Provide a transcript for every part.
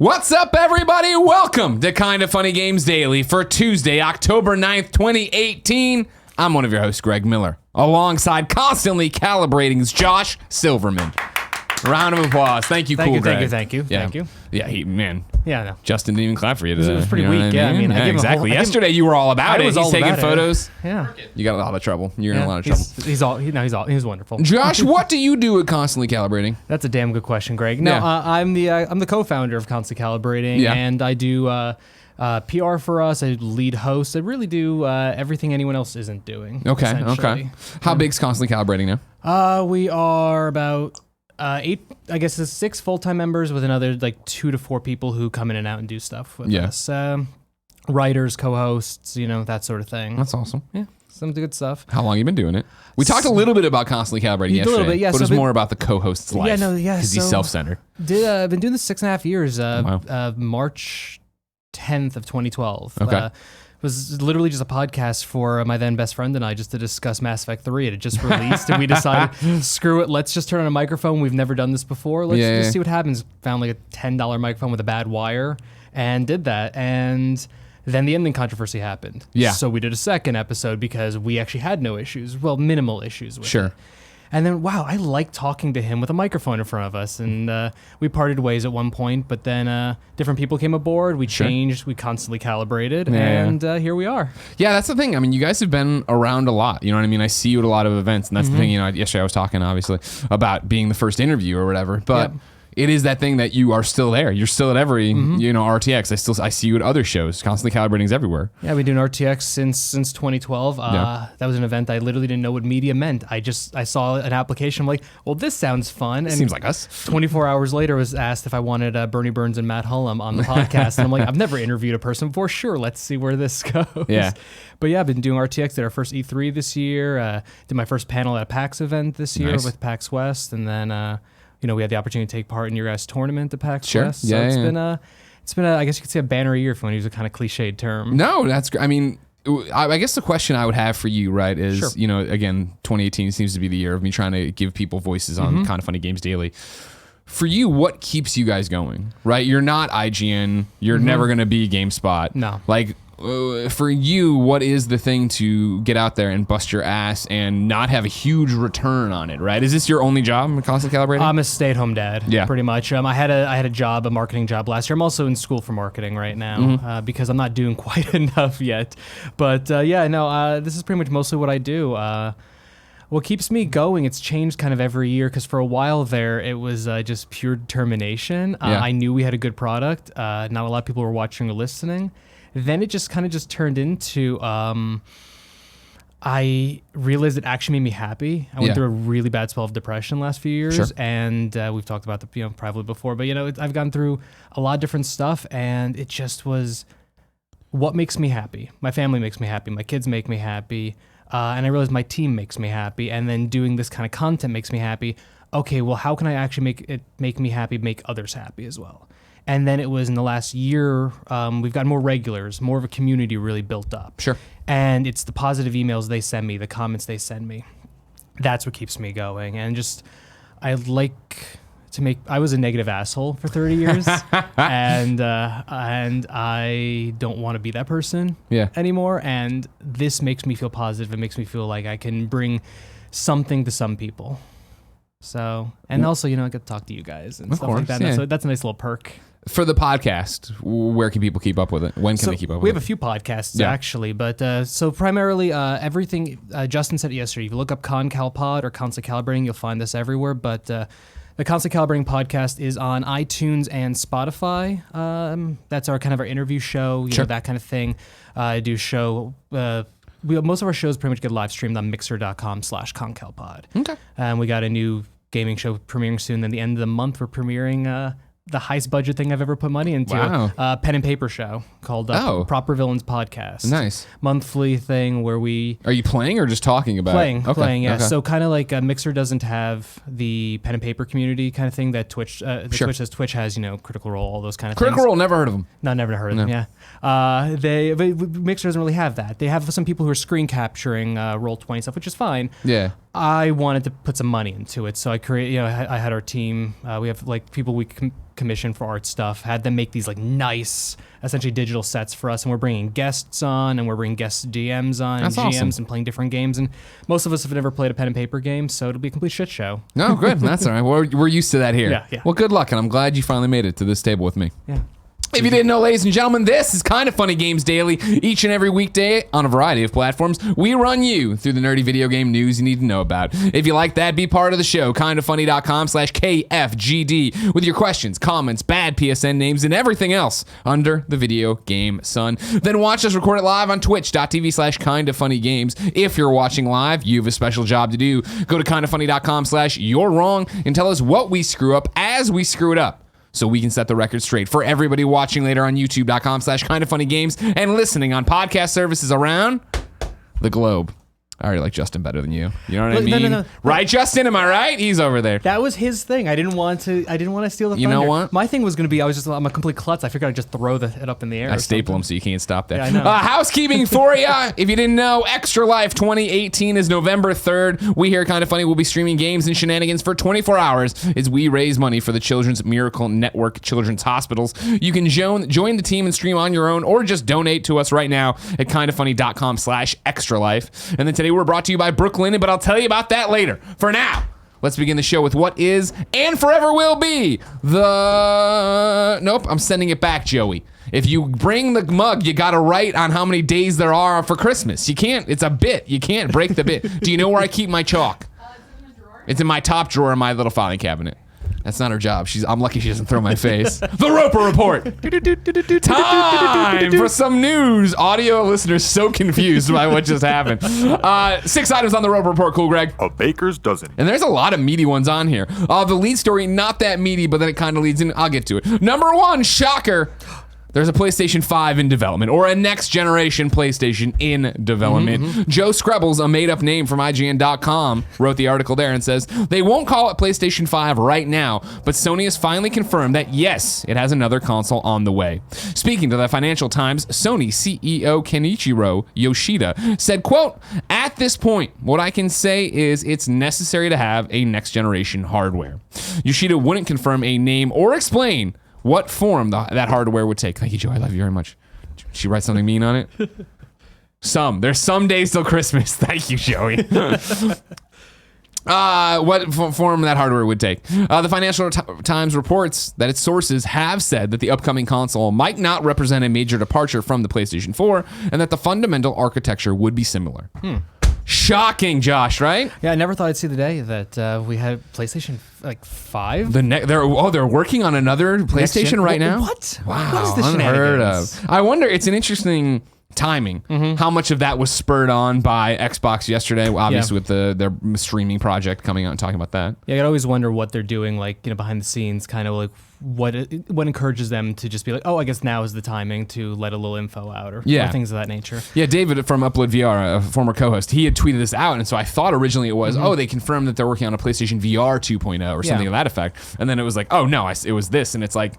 What's up, everybody? Welcome to Kinda Funny Games Daily for Tuesday, October 9th, 2018. I'm one of your hosts, Greg Miller, alongside constantly calibrating's Josh Silverman. Round of applause. Thank you, Greg. Thank you. Yeah, No. Justin didn't even clap for you today. It was pretty weak. I mean, exactly. Yesterday you were all about it. He's taking photos. Yeah. You got a lot of trouble. You're in a lot of trouble. He's wonderful. Josh, what do you do at Constantly Calibrating? That's a damn good question, Greg. No, I'm the co-founder of Constantly Calibrating, and I do PR for us. I lead host. I really do everything anyone else isn't doing. Okay. How big's Constantly Calibrating now? We are about 8, I guess it's 6 full-time members with another like 2 to 4 people who come in and out and do stuff with us. Writers, co-hosts, that sort of thing. That's awesome. Yeah, some good stuff. How long have you been doing it? We talked a little bit about Constantly Calibrating yesterday, a little bit, yeah, but it was more about the co-host's life. Because he's self-centered. I've been doing this 6.5 years. Wow. March 10th of 2012. Okay. It was literally just a podcast for my then best friend and I just to discuss Mass Effect 3. It had just released and we decided, screw it, let's just turn on a microphone. We've never done this before. Let's just see what happens. Found like a $10 microphone with a bad wire and did that. And then the ending controversy happened. Yeah. So we did a second episode because we actually had no issues. Well, minimal issues with it. And then, wow, I like talking to him with a microphone in front of us. And we parted ways at one point, but then different people came aboard. We changed. We constantly calibrated. And here we are. Yeah, that's the thing. I mean, you guys have been around a lot. You know what I mean? I see you at a lot of events. And that's the thing, yesterday I was talking, obviously, about being the first interview or whatever. But it is that thing that you are still there. You're still at every, RTX. I see you at other shows. Constantly Calibrating's everywhere. Yeah, we've been doing RTX since 2012. That was an event I literally didn't know what media meant. I saw an application. I'm like, well, this sounds fun. And seems like us. 24 hours later, I was asked if I wanted Bernie Burns and Matt Hullum on the podcast. And I'm like, I've never interviewed a person before. Sure, let's see where this goes. Yeah. But yeah, I've been doing RTX. Did our first E3 this year. Did my first panel at a PAX event this year with PAX West. And then... we had the opportunity to take part in your guys' tournament at PAX West. So it's been I guess you could say a banner year for when you use a kind of cliched term. No, that's great. I mean, I guess the question I would have for you, right, is, again, 2018 seems to be the year of me trying to give people voices on Kinda Funny Games Daily. For you, what keeps you guys going, right? You're not IGN. You're never going to be GameSpot. No. Like, for you, what is the thing to get out there and bust your ass and not have a huge return on it, right? Is this your only job, Constantly Calibrating? I'm a stay-at-home dad, pretty much. I had a job, a marketing job last year. I'm also in school for marketing right now because I'm not doing quite enough yet. But this is pretty much mostly what I do. What keeps me going, it's changed kind of every year because for a while there, it was just pure determination. I knew we had a good product. Not a lot of people were watching or listening. Then it just kind of turned into, I realized it actually made me happy. I went through a really bad spell of depression last few years, and we've talked about the privately before. But I've gone through a lot of different stuff, and it just was what makes me happy. My family makes me happy. My kids make me happy, and I realized my team makes me happy. And then doing this kind of content makes me happy. Okay, well, how can I actually make me happy, make others happy as well? And then it was in the last year, we've got more regulars, more of a community really built up. Sure. And it's the positive emails they send me, the comments they send me. That's what keeps me going. And I was a negative asshole for 30 years. and I don't want to be that person anymore. And this makes me feel positive. It makes me feel like I can bring something to some people. So, and also, I get to talk to you guys and stuff like that. Yeah. So that's a nice little perk. For the podcast, where can people keep up with it? When can they keep up with it? We have a few podcasts, actually. But so primarily, everything, Justin said it yesterday, if you look up ConCalPod or Constantly Calibrating, you'll find us everywhere. But the Constantly Calibrating podcast is on iTunes and Spotify. That's our interview show, that kind of thing. I do show... most of our shows pretty much get live streamed on mixer.com/ConCalPod. Okay. And we got a new gaming show premiering soon. Then the end of the month, we're premiering the highest budget thing I've ever put money into. Wow. Pen and paper show called Proper Villains Podcast. Nice. Monthly thing where we... Are you playing or just talking about it? Playing, yeah. Okay. So kind of like Mixer doesn't have the pen and paper community kind of thing that Twitch Twitch has, Critical Role, all those kind of things. Critical Role, never heard of them. No, never heard of them, yeah. Mixer doesn't really have that. They have some people who are screen capturing Roll20 stuff, which is fine. Yeah. I wanted to put some money into it, so I created. I had our team. We have like people we commission for art stuff. Had them make these like nice, essentially digital sets for us, and we're bringing guests on, and we're bringing guest DMs on, That's and GMs, awesome. and playing different games. And most of us have never played a pen and paper game, so it'll be a complete shit show. No, good. That's all right. We're used to that here. Yeah. Well, good luck, and I'm glad you finally made it to this table with me. Yeah. If you didn't know, ladies and gentlemen, this is Kinda Funny Games Daily. Each and every weekday on a variety of platforms, we run you through the nerdy video game news you need to know about. If you like that, be part of the show. kindafunny.com/KFGD with your questions, comments, bad PSN names, and everything else under the video game sun. Then watch us record it live on twitch.tv/kindafunnygames. If you're watching live, you have a special job to do. Go to kindafunny.com/you're wrong and tell us what we screw up as we screw it up, so we can set the record straight. For everybody watching later on youtube.com/kindafunnygames and listening on podcast services around the globe. I already like Justin better than you. You know what I mean? No. Right, Justin? Am I right? He's over there. That was his thing. I didn't want to steal the thunder. You know what? My thing was going to be, I'm a complete klutz. I figured I'd just throw it up in the air. I staple them so you can't stop that. Yeah, I know. Housekeeping for you. If you didn't know, Extra Life 2018 is November 3rd. We here at Kinda Funny will be streaming games and shenanigans for 24 hours as we raise money for the Children's Miracle Network Children's Hospitals. You can join the team and stream on your own, or just donate to us right now at kindafunny.com/extralife. And then today we're brought to you by Brooklyn, but I'll tell you about that later. For now, let's begin the show with what is and forever will be Nope, I'm sending it back, Joey. If you bring the mug, you got to write on how many days there are for Christmas. You can't. It's a bit. You can't break the bit. Do you know where I keep my chalk? It's in the drawer. It's in my top drawer in my little filing cabinet. That's not her job. I'm lucky she doesn't throw my face. The Roper Report. Time for some news. Audio listeners so confused by what just happened. 6 items on the Roper Report. Cool, Greg. A baker's dozen. And there's a lot of meaty ones on here. The lead story, not that meaty, but then it kind of leads in. I'll get to it. Number 1, shocker. There's a PlayStation 5 in development, or a next generation PlayStation in development. Joe Skrebels, a made up name from IGN.com, wrote the article there and says, they won't call it PlayStation 5 right now, but Sony has finally confirmed that yes, it has another console on the way. Speaking to the Financial Times, Sony CEO Kenichiro Yoshida said, quote, at this point, what I can say is it's necessary to have a next generation hardware. Yoshida wouldn't confirm a name or explain what form that hardware would take. Thank you, Joe. I love you very much. Did she write something mean on it? There's some days till Christmas. Thank you, Joey. What form that hardware would take. The Financial Times reports that its sources have said that the upcoming console might not represent a major departure from the PlayStation 4, and that the fundamental architecture would be similar. Shocking, Josh, right? Yeah, I never thought I'd see the day that we had PlayStation 5. They're working on another PlayStation right now? What? Wow, What is this unheard shenanigans? of. I wonder, it's an interesting timing. How much of that was spurred on by Xbox yesterday, obviously with their streaming project coming out and talking about that. Yeah, I always wonder what they're doing, like, behind the scenes, kind of like what encourages them to just be like, oh, I guess now is the timing to let a little info out or things of that nature. Yeah, David from Upload VR, a former co-host, he had tweeted this out, and so I thought originally it was, they confirmed that they're working on a PlayStation VR 2.0 or something of that effect, and then it was like, oh no, it was this, and it's like,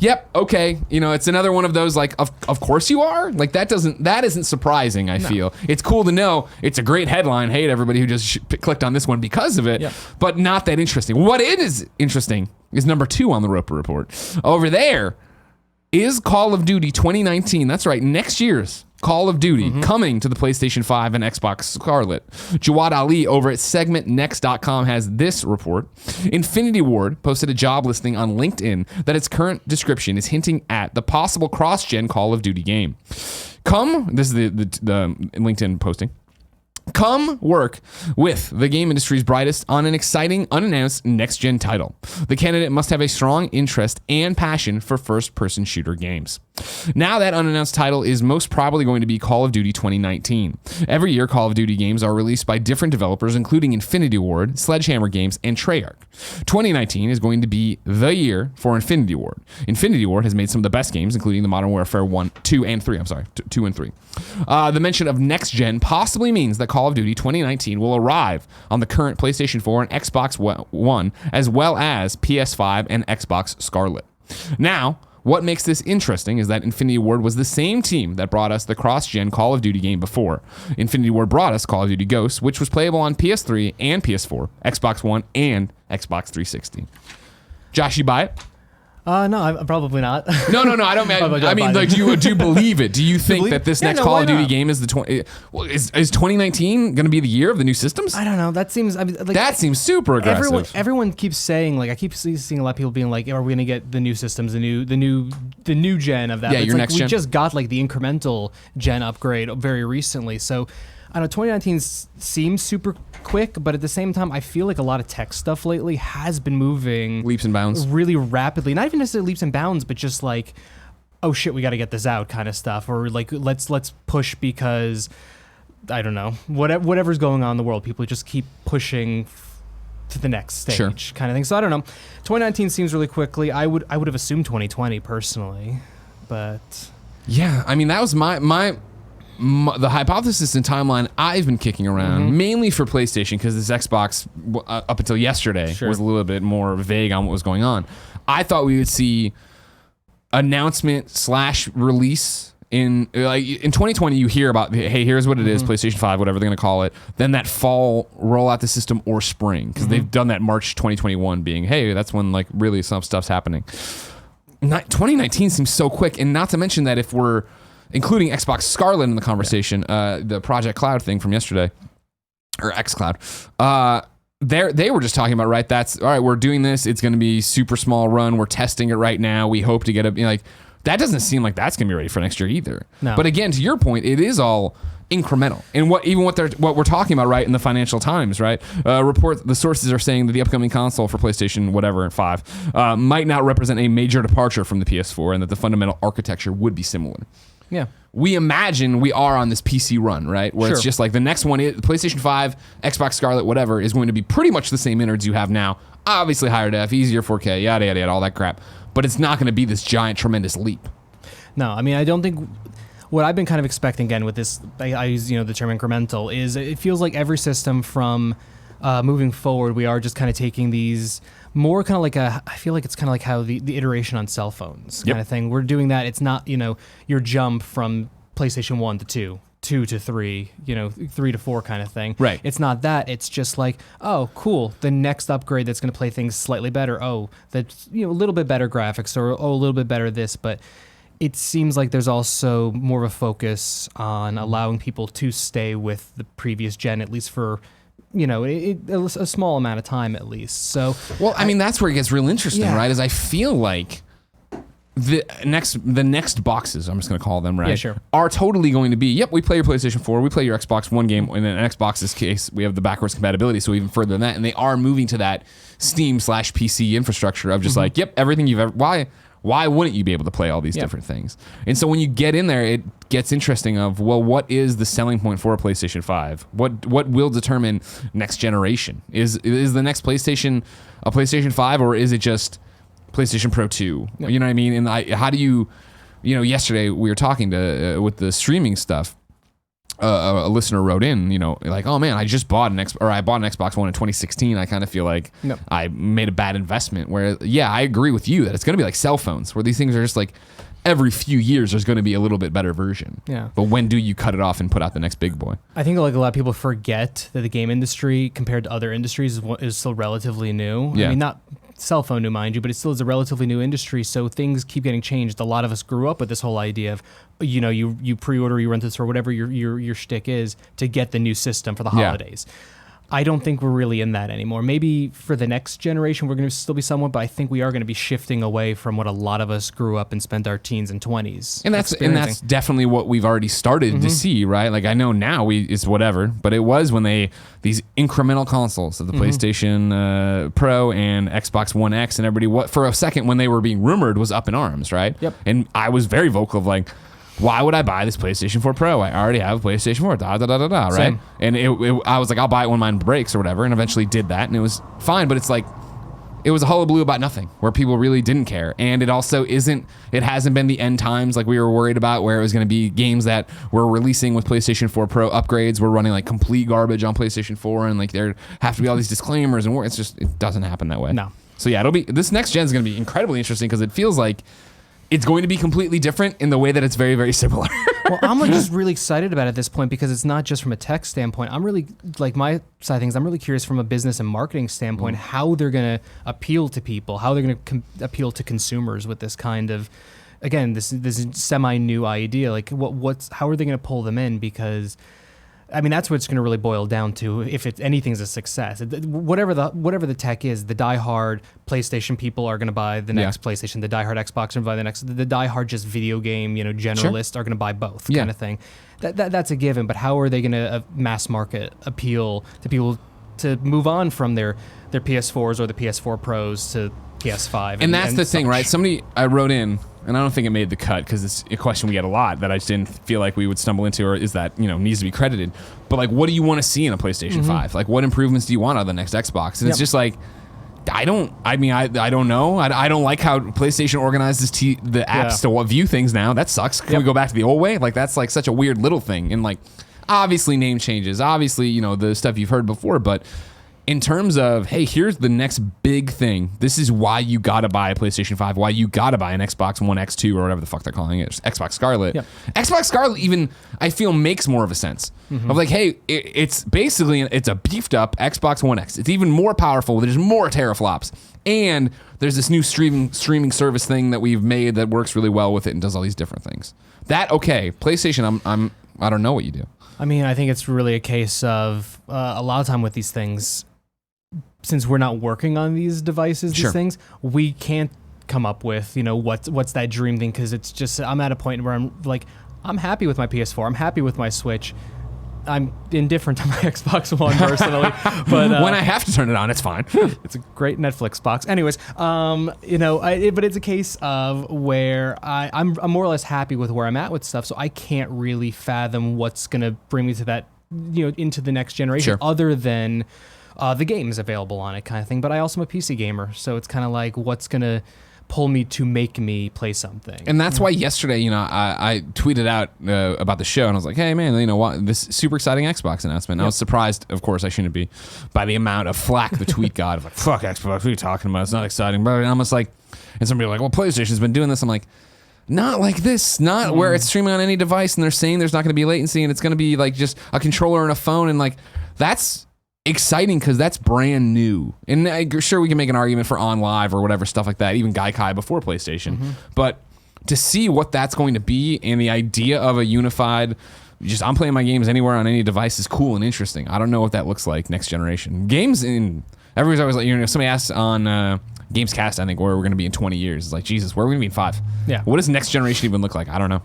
yep, okay, it's another one of those like, of course you are? Like that isn't surprising, I feel. It's cool to know, it's a great headline, hey to everybody who just clicked on this one because of it, but not that interesting. What it is interesting is number 2 on the Roper Report. Over there is Call of Duty 2019, that's right, next year's Call of Duty coming to the PlayStation 5 and Xbox Scarlett. Jawad Ali over at segmentnext.com has this report. Infinity Ward posted a job listing on LinkedIn that its current description is hinting at the possible cross-gen Call of Duty game. This is the LinkedIn posting. Come work with the game industry's brightest on an exciting, unannounced next-gen title. The candidate must have a strong interest and passion for first-person shooter games. Now that unannounced title is most probably going to be Call of Duty 2019. Every year, Call of Duty games are released by different developers, including Infinity Ward, Sledgehammer Games, and Treyarch. 2019 is going to be the year for Infinity Ward. Infinity Ward has made some of the best games, including the Modern Warfare 1, 2, and 3. 2 and 3. The mention of next gen possibly means that Call of Duty 2019 will arrive on the current PlayStation 4 and Xbox One, as well as PS5 and Xbox Scarlett. Now, What makes this interesting is that Infinity Ward was the same team that brought us the cross-gen Call of Duty game before. Infinity Ward brought us Call of Duty Ghosts, which was playable on PS3 and PS4, Xbox One, and Xbox 360. Josh, you buy it? No, I'm probably not. No. I don't. I mean, like, do you believe it? Do you think that this next Call of Duty game is the is 2019 going to be the year of the new systems? I don't know. That seems that seems super aggressive. Everyone keeps saying, like, I keep seeing a lot of people being like, "Are we going to get the new systems, the new gen of that?" Yeah, but your next gen. We just got like the incremental gen upgrade very recently, so. I don't know, 2019 seems super quick, but at the same time, I feel like a lot of tech stuff lately has been moving leaps and bounds really rapidly. Not even necessarily leaps and bounds, but just like, oh shit, we got to get this out kind of stuff, or like let's push because I don't know, whatever's going on in the world, people just keep pushing to the next stage kind of thing. So I don't know. 2019 seems really quickly. I would have assumed 2020 personally, but yeah, I mean that was the hypothesis and timeline I've been kicking around, mainly for PlayStation, because this Xbox, up until yesterday, was a little bit more vague on what was going on. I thought we would see announcement/release in 2020. You hear about, hey, here's what it is, PlayStation 5, whatever they're going to call it. Then that fall, roll out the system, or spring, because they've done that March 2021 being, hey, that's when like really some stuff's happening. 2019 seems so quick, and not to mention that if we're including Xbox Scarlett in the conversation, the Project Cloud thing from yesterday, or xCloud, they were just talking about, right, that's, all right, we're doing this, it's going to be super small run, we're testing it right now, we hope to get that doesn't seem like that's going to be ready for next year either. No. But again, to your point, it is all incremental. And what we're talking about, right, in the Financial Times, right, the sources are saying that the upcoming console for PlayStation, whatever, 5, might not represent a major departure from the PS4, and that the fundamental architecture would be similar. Yeah. We imagine we are on this PC run, right? Where it's just like the next one, PlayStation 5, Xbox Scarlett, whatever, is going to be pretty much the same innards you have now. Obviously higher def, easier 4K, yada, yada, yada, all that crap. But it's not going to be this giant, tremendous leap. No, I mean, I don't think... What I've been kind of expecting, again, with this, I use the term incremental, is it feels like every system from moving forward, we are just kind of taking these... More kind of like I feel like it's kind of like how the iteration on cell phones kind of thing. We're doing that. It's not, your jump from PlayStation 1 to 2, 2 to 3, 3 to 4 kind of thing. Right. It's not that. It's just like, oh, cool. The next upgrade that's going to play things slightly better. Oh, that's, a little bit better graphics, or a little bit better this. But it seems like there's also more of a focus on allowing people to stay with the previous gen, at least for... a small amount of time at least. So, well, I mean, that's where it gets real interesting, right? Is I feel like the next boxes, I'm just going to call them, right? Yeah, sure. Are totally going to be, yep, we play your PlayStation 4, we play your Xbox One game, and in Xbox's case, we have the backwards compatibility, so even further than that, and they are moving to that Steam/PC infrastructure of just like, yep, everything you've ever, why wouldn't you be able to play all these different things? And so when you get in there, it gets interesting of, well, what is the selling point for a PlayStation 5? What will determine next generation? Is the next PlayStation a PlayStation 5, or is it just PlayStation Pro 2? Yep. You know what I mean? And how do you, yesterday we were talking to, with the streaming stuff, a listener wrote in, like, oh man, I bought an Xbox One in 2016. I kind of feel like I made a bad investment. Where, yeah, I agree with you that it's going to be like cell phones, where these things are just like every few years there's going to be a little bit better version. Yeah. But when do you cut it off and put out the next big boy? I think like a lot of people forget that the game industry compared to other industries is still relatively new. Yeah. I mean, not cell phone new, mind you, but it still is a relatively new industry, so things keep getting changed. A lot of us grew up with this whole idea of, you pre-order, you rent this, or whatever your shtick is to get the new system for the holidays. I don't think we're really in that anymore. Maybe for the next generation, we're going to still be somewhat, but I think we are going to be shifting away from what a lot of us grew up and spent our teens and 20s. And that's definitely what we've already started to see, right? Like, I know now it's whatever, but it was when these incremental consoles of the PlayStation Pro and Xbox One X and everybody, for a second when they were being rumored, was up in arms, right? Yep. And I was very vocal of like, why would I buy this PlayStation 4 Pro? I already have a PlayStation 4, right? Same. And I was like, I'll buy it when mine breaks or whatever, and eventually did that, and it was fine, but it's like, it was a hullabaloo about nothing, where people really didn't care. And it also hasn't been the end times like we were worried about, where it was going to be games that were releasing with PlayStation 4 Pro upgrades were running like complete garbage on PlayStation 4, and like there have to be all these disclaimers, and it doesn't happen that way. No. So yeah, this next gen is going to be incredibly interesting, because it feels like it's going to be completely different in the way that it's very, very similar. Well, I'm just really excited about it at this point because it's not just from a tech standpoint. I'm really, like my side of things, I'm really curious from a business and marketing standpoint how they're going to appeal to people, how they're going to appeal to consumers with this kind of, again, this semi-new idea. Like, how are they going to pull them in? Because, I mean, that's what it's going to really boil down to. If anything's a success, whatever the tech is, the diehard PlayStation people are going to buy the next PlayStation. The diehard Xbox are going to buy the next. The diehard just video game, generalists are going to buy both, kind of thing. That's a given. But how are they going to mass market appeal to people to move on from their PS4s or the PS4 Pros to PS5? And that's the thing, right? Somebody I wrote in. And I don't think it made the cut because it's a question we get a lot that I just didn't feel like we would stumble into, or is that, needs to be credited. But like, what do you want to see in a PlayStation 5? Like, what improvements do you want out of the next Xbox? And it's just like, I don't know. I don't like how PlayStation organizes the apps to view things now. That sucks. Can we go back to the old way? Like, that's like such a weird little thing. And like, obviously name changes, obviously, the stuff you've heard before, but in terms of, hey, here's the next big thing. This is why you gotta buy a PlayStation 5, why you gotta buy an Xbox One X2 or whatever the fuck they're calling it, Xbox Scarlett. Yep. Xbox Scarlett even, I feel, makes more of a sense. Of like, hey, it's basically, it's a beefed up Xbox One X. It's even more powerful. There's more teraflops. And there's this new streaming service thing that we've made that works really well with it and does all these different things. That, okay, PlayStation, I don't know what you do. I mean, I think it's really a case of a lot of time with these things, since we're not working on these devices, these things, we can't come up with, what's that dream thing, because it's just, I'm at a point where I'm like, I'm happy with my PS4, I'm happy with my Switch, I'm indifferent to my Xbox One personally, but when I have to turn it on, it's fine. It's a great Netflix box. Anyways, but it's a case of where I'm more or less happy with where I'm at with stuff, so I can't really fathom what's gonna bring me to that, into the next generation, other than the games available on it, kind of thing. But I also am a PC gamer, so it's kind of like, what's gonna pull me to make me play something? And that's why yesterday, I tweeted out about the show, and I was like, hey man, what, this super exciting Xbox announcement. And I was surprised, of course I shouldn't be, by the amount of flack the tweet got of like, fuck Xbox, what are you talking about? It's not exciting. But I'm just like, and somebody like, well, PlayStation's been doing this. I'm like, not like this, not where it's streaming on any device and they're saying there's not going to be latency and it's going to be like just a controller and a phone, and like, that's exciting because that's brand new. And sure, we can make an argument for on live or whatever stuff like that, even Gaikai before PlayStation. But to see what that's going to be, and the idea of a unified, I'm playing my games anywhere on any device, is cool and interesting. I don't know what that looks like next generation. Everybody's always like, somebody asked on Gamescast, I think, where we're going to be in 20 years. It's like, Jesus, where are we going to be in 5? Yeah. What does next generation even look like? I don't know.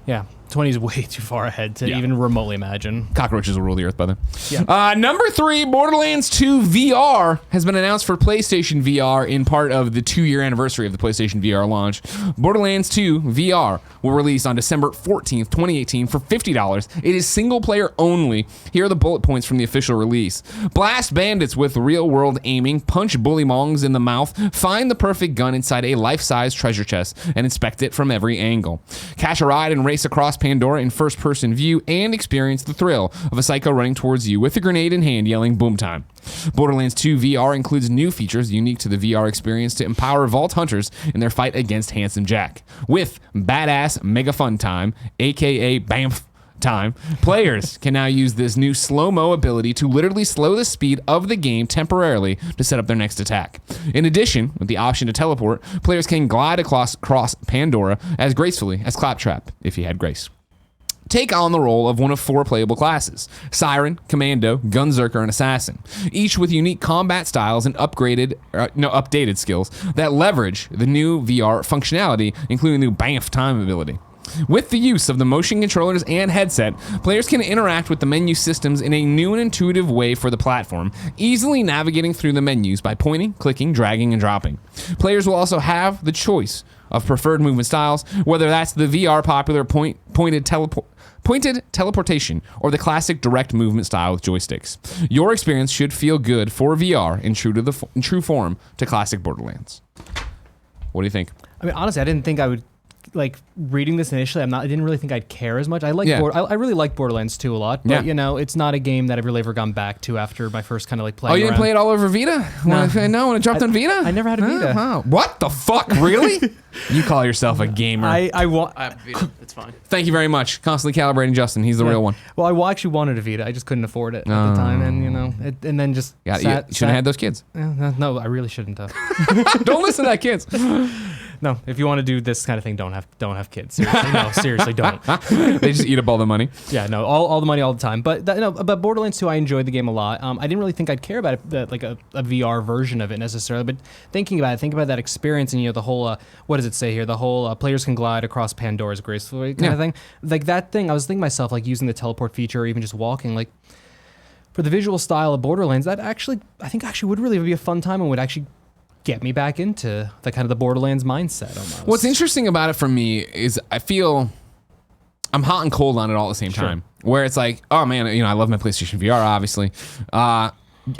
Yeah, 20 is way too far ahead to even remotely imagine. Cockroaches will rule the earth by then. Yeah. Number 3, Borderlands 2 VR has been announced for PlayStation VR in part of the 2-year anniversary of the PlayStation VR launch. Borderlands 2 VR will release on December 14th, 2018 for $50. It is single player only. Here are the bullet points from the official release. Blast bandits with real-world aiming, punch bully mongs in the mouth, find the perfect gun inside a life-size treasure chest, and inspect it from every angle. Catch a ride and race across Pandora in first-person view, and experience the thrill of a psycho running towards you with a grenade in hand yelling boom time. Borderlands 2 VR includes new features unique to the VR experience to empower Vault Hunters in their fight against Handsome Jack. With Badass Mega Fun Time, aka BAMF time, players can now use this new slow-mo ability to literally slow the speed of the game temporarily to set up their next attack. In addition, with the option to teleport, players can glide across Pandora as gracefully as Claptrap, if he had grace. Take on the role of one of 4 playable classes: Siren, Commando, Gunzerker, and Assassin, each with unique combat styles and updated skills that leverage the new VR functionality, including the new BAMF time ability. With the use of the motion controllers and headset, players can interact with the menu systems in a new and intuitive way for the platform, easily navigating through the menus by pointing, clicking, dragging, and dropping. Players will also have the choice of preferred movement styles, whether that's the VR popular pointed teleportation or the classic direct movement style with joysticks. Your experience should feel good for VR in true form to classic Borderlands. What do you think? I mean, honestly, I didn't think I would like reading this initially, I didn't really think I'd care as much. I really like Borderlands 2 a lot, but it's not a game that I've really ever gone back to after my first kind of like playing. Oh, you didn't play it all over Vita? No, when it dropped on Vita? I never had a Vita. Oh, what the fuck? Really? You call yourself a gamer? I want. Vita. It's fine. Thank you very much. Constantly calibrating Justin. He's the real one. Well, I actually wanted a Vita. I just couldn't afford it at the time, and and then just you shouldn't have had those kids. No, I really shouldn't have. Don't listen to that, kids. No, if you want to do this kind of thing, don't have kids. Seriously, no, seriously, don't. They just eat up all the money. Yeah, no, all the money all the time. But but Borderlands 2, I enjoyed the game a lot. I didn't really think I'd care about it, like a VR version of it necessarily. But think about that experience, and the whole what does it say here? The whole players can glide across Pandora's gracefully kind of thing. Like that thing, I was thinking to myself, like using the teleport feature or even just walking, like for the visual style of Borderlands, I think would really be a fun time and would actually get me back into the kind of the Borderlands mindset almost. What's interesting about it for me is I feel I'm hot and cold on it all at the same time. Where it's like, oh man, I love my PlayStation VR, obviously.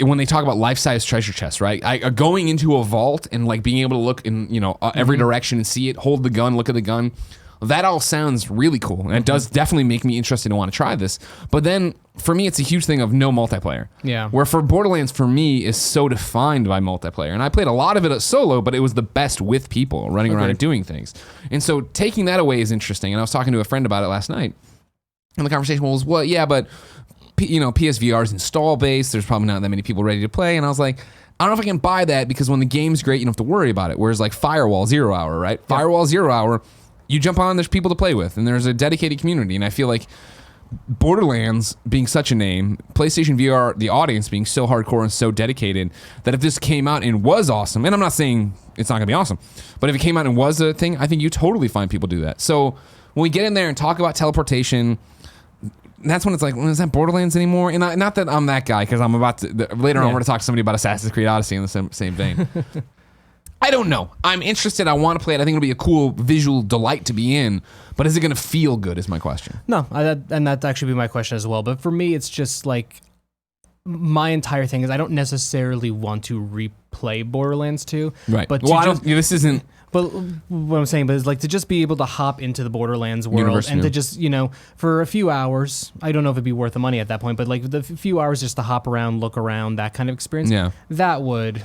When they talk about life-size treasure chests, right? Going into a vault and like being able to look in, every direction and see it, hold the gun, look at the gun. That all sounds really cool. And it does definitely make me interested and want to try this. But then for me, it's a huge thing of no multiplayer. Yeah. Where for Borderlands, for me, is so defined by multiplayer. And I played a lot of it at solo, but it was the best with people running around and doing things. And so taking that away is interesting. And I was talking to a friend about it last night. And the conversation was, well, yeah, but PSVR is install based. There's probably not that many people ready to play. And I was like, I don't know if I can buy that because when the game's great, you don't have to worry about it. Whereas like Firewall Zero Hour, right? Yeah. Firewall Zero Hour, you jump on, there's people to play with, and there's a dedicated community. And I feel like Borderlands being such a name, PlayStation VR, the audience being so hardcore and so dedicated, that if this came out and was awesome, and I'm not saying it's not going to be awesome, but if it came out and was a thing, I think you totally find people do that. So when we get in there and talk about teleportation, that's when it's like, well, is that Borderlands anymore? And not that I'm that guy, because I'm about to, later on, we're going to talk to somebody about Assassin's Creed Odyssey in the same vein. I don't know. I'm interested. I want to play it. I think it'll be a cool visual delight to be in. But is it going to feel good is my question. No, and that'd actually be my question as well. But for me, it's just like my entire thing is I don't necessarily want to replay Borderlands 2. Right. But this isn't... But what I'm saying is like to just be able to hop into the Borderlands world and to just, for a few hours, I don't know if it'd be worth the money at that point, but like the few hours just to hop around, look around, that kind of experience, that would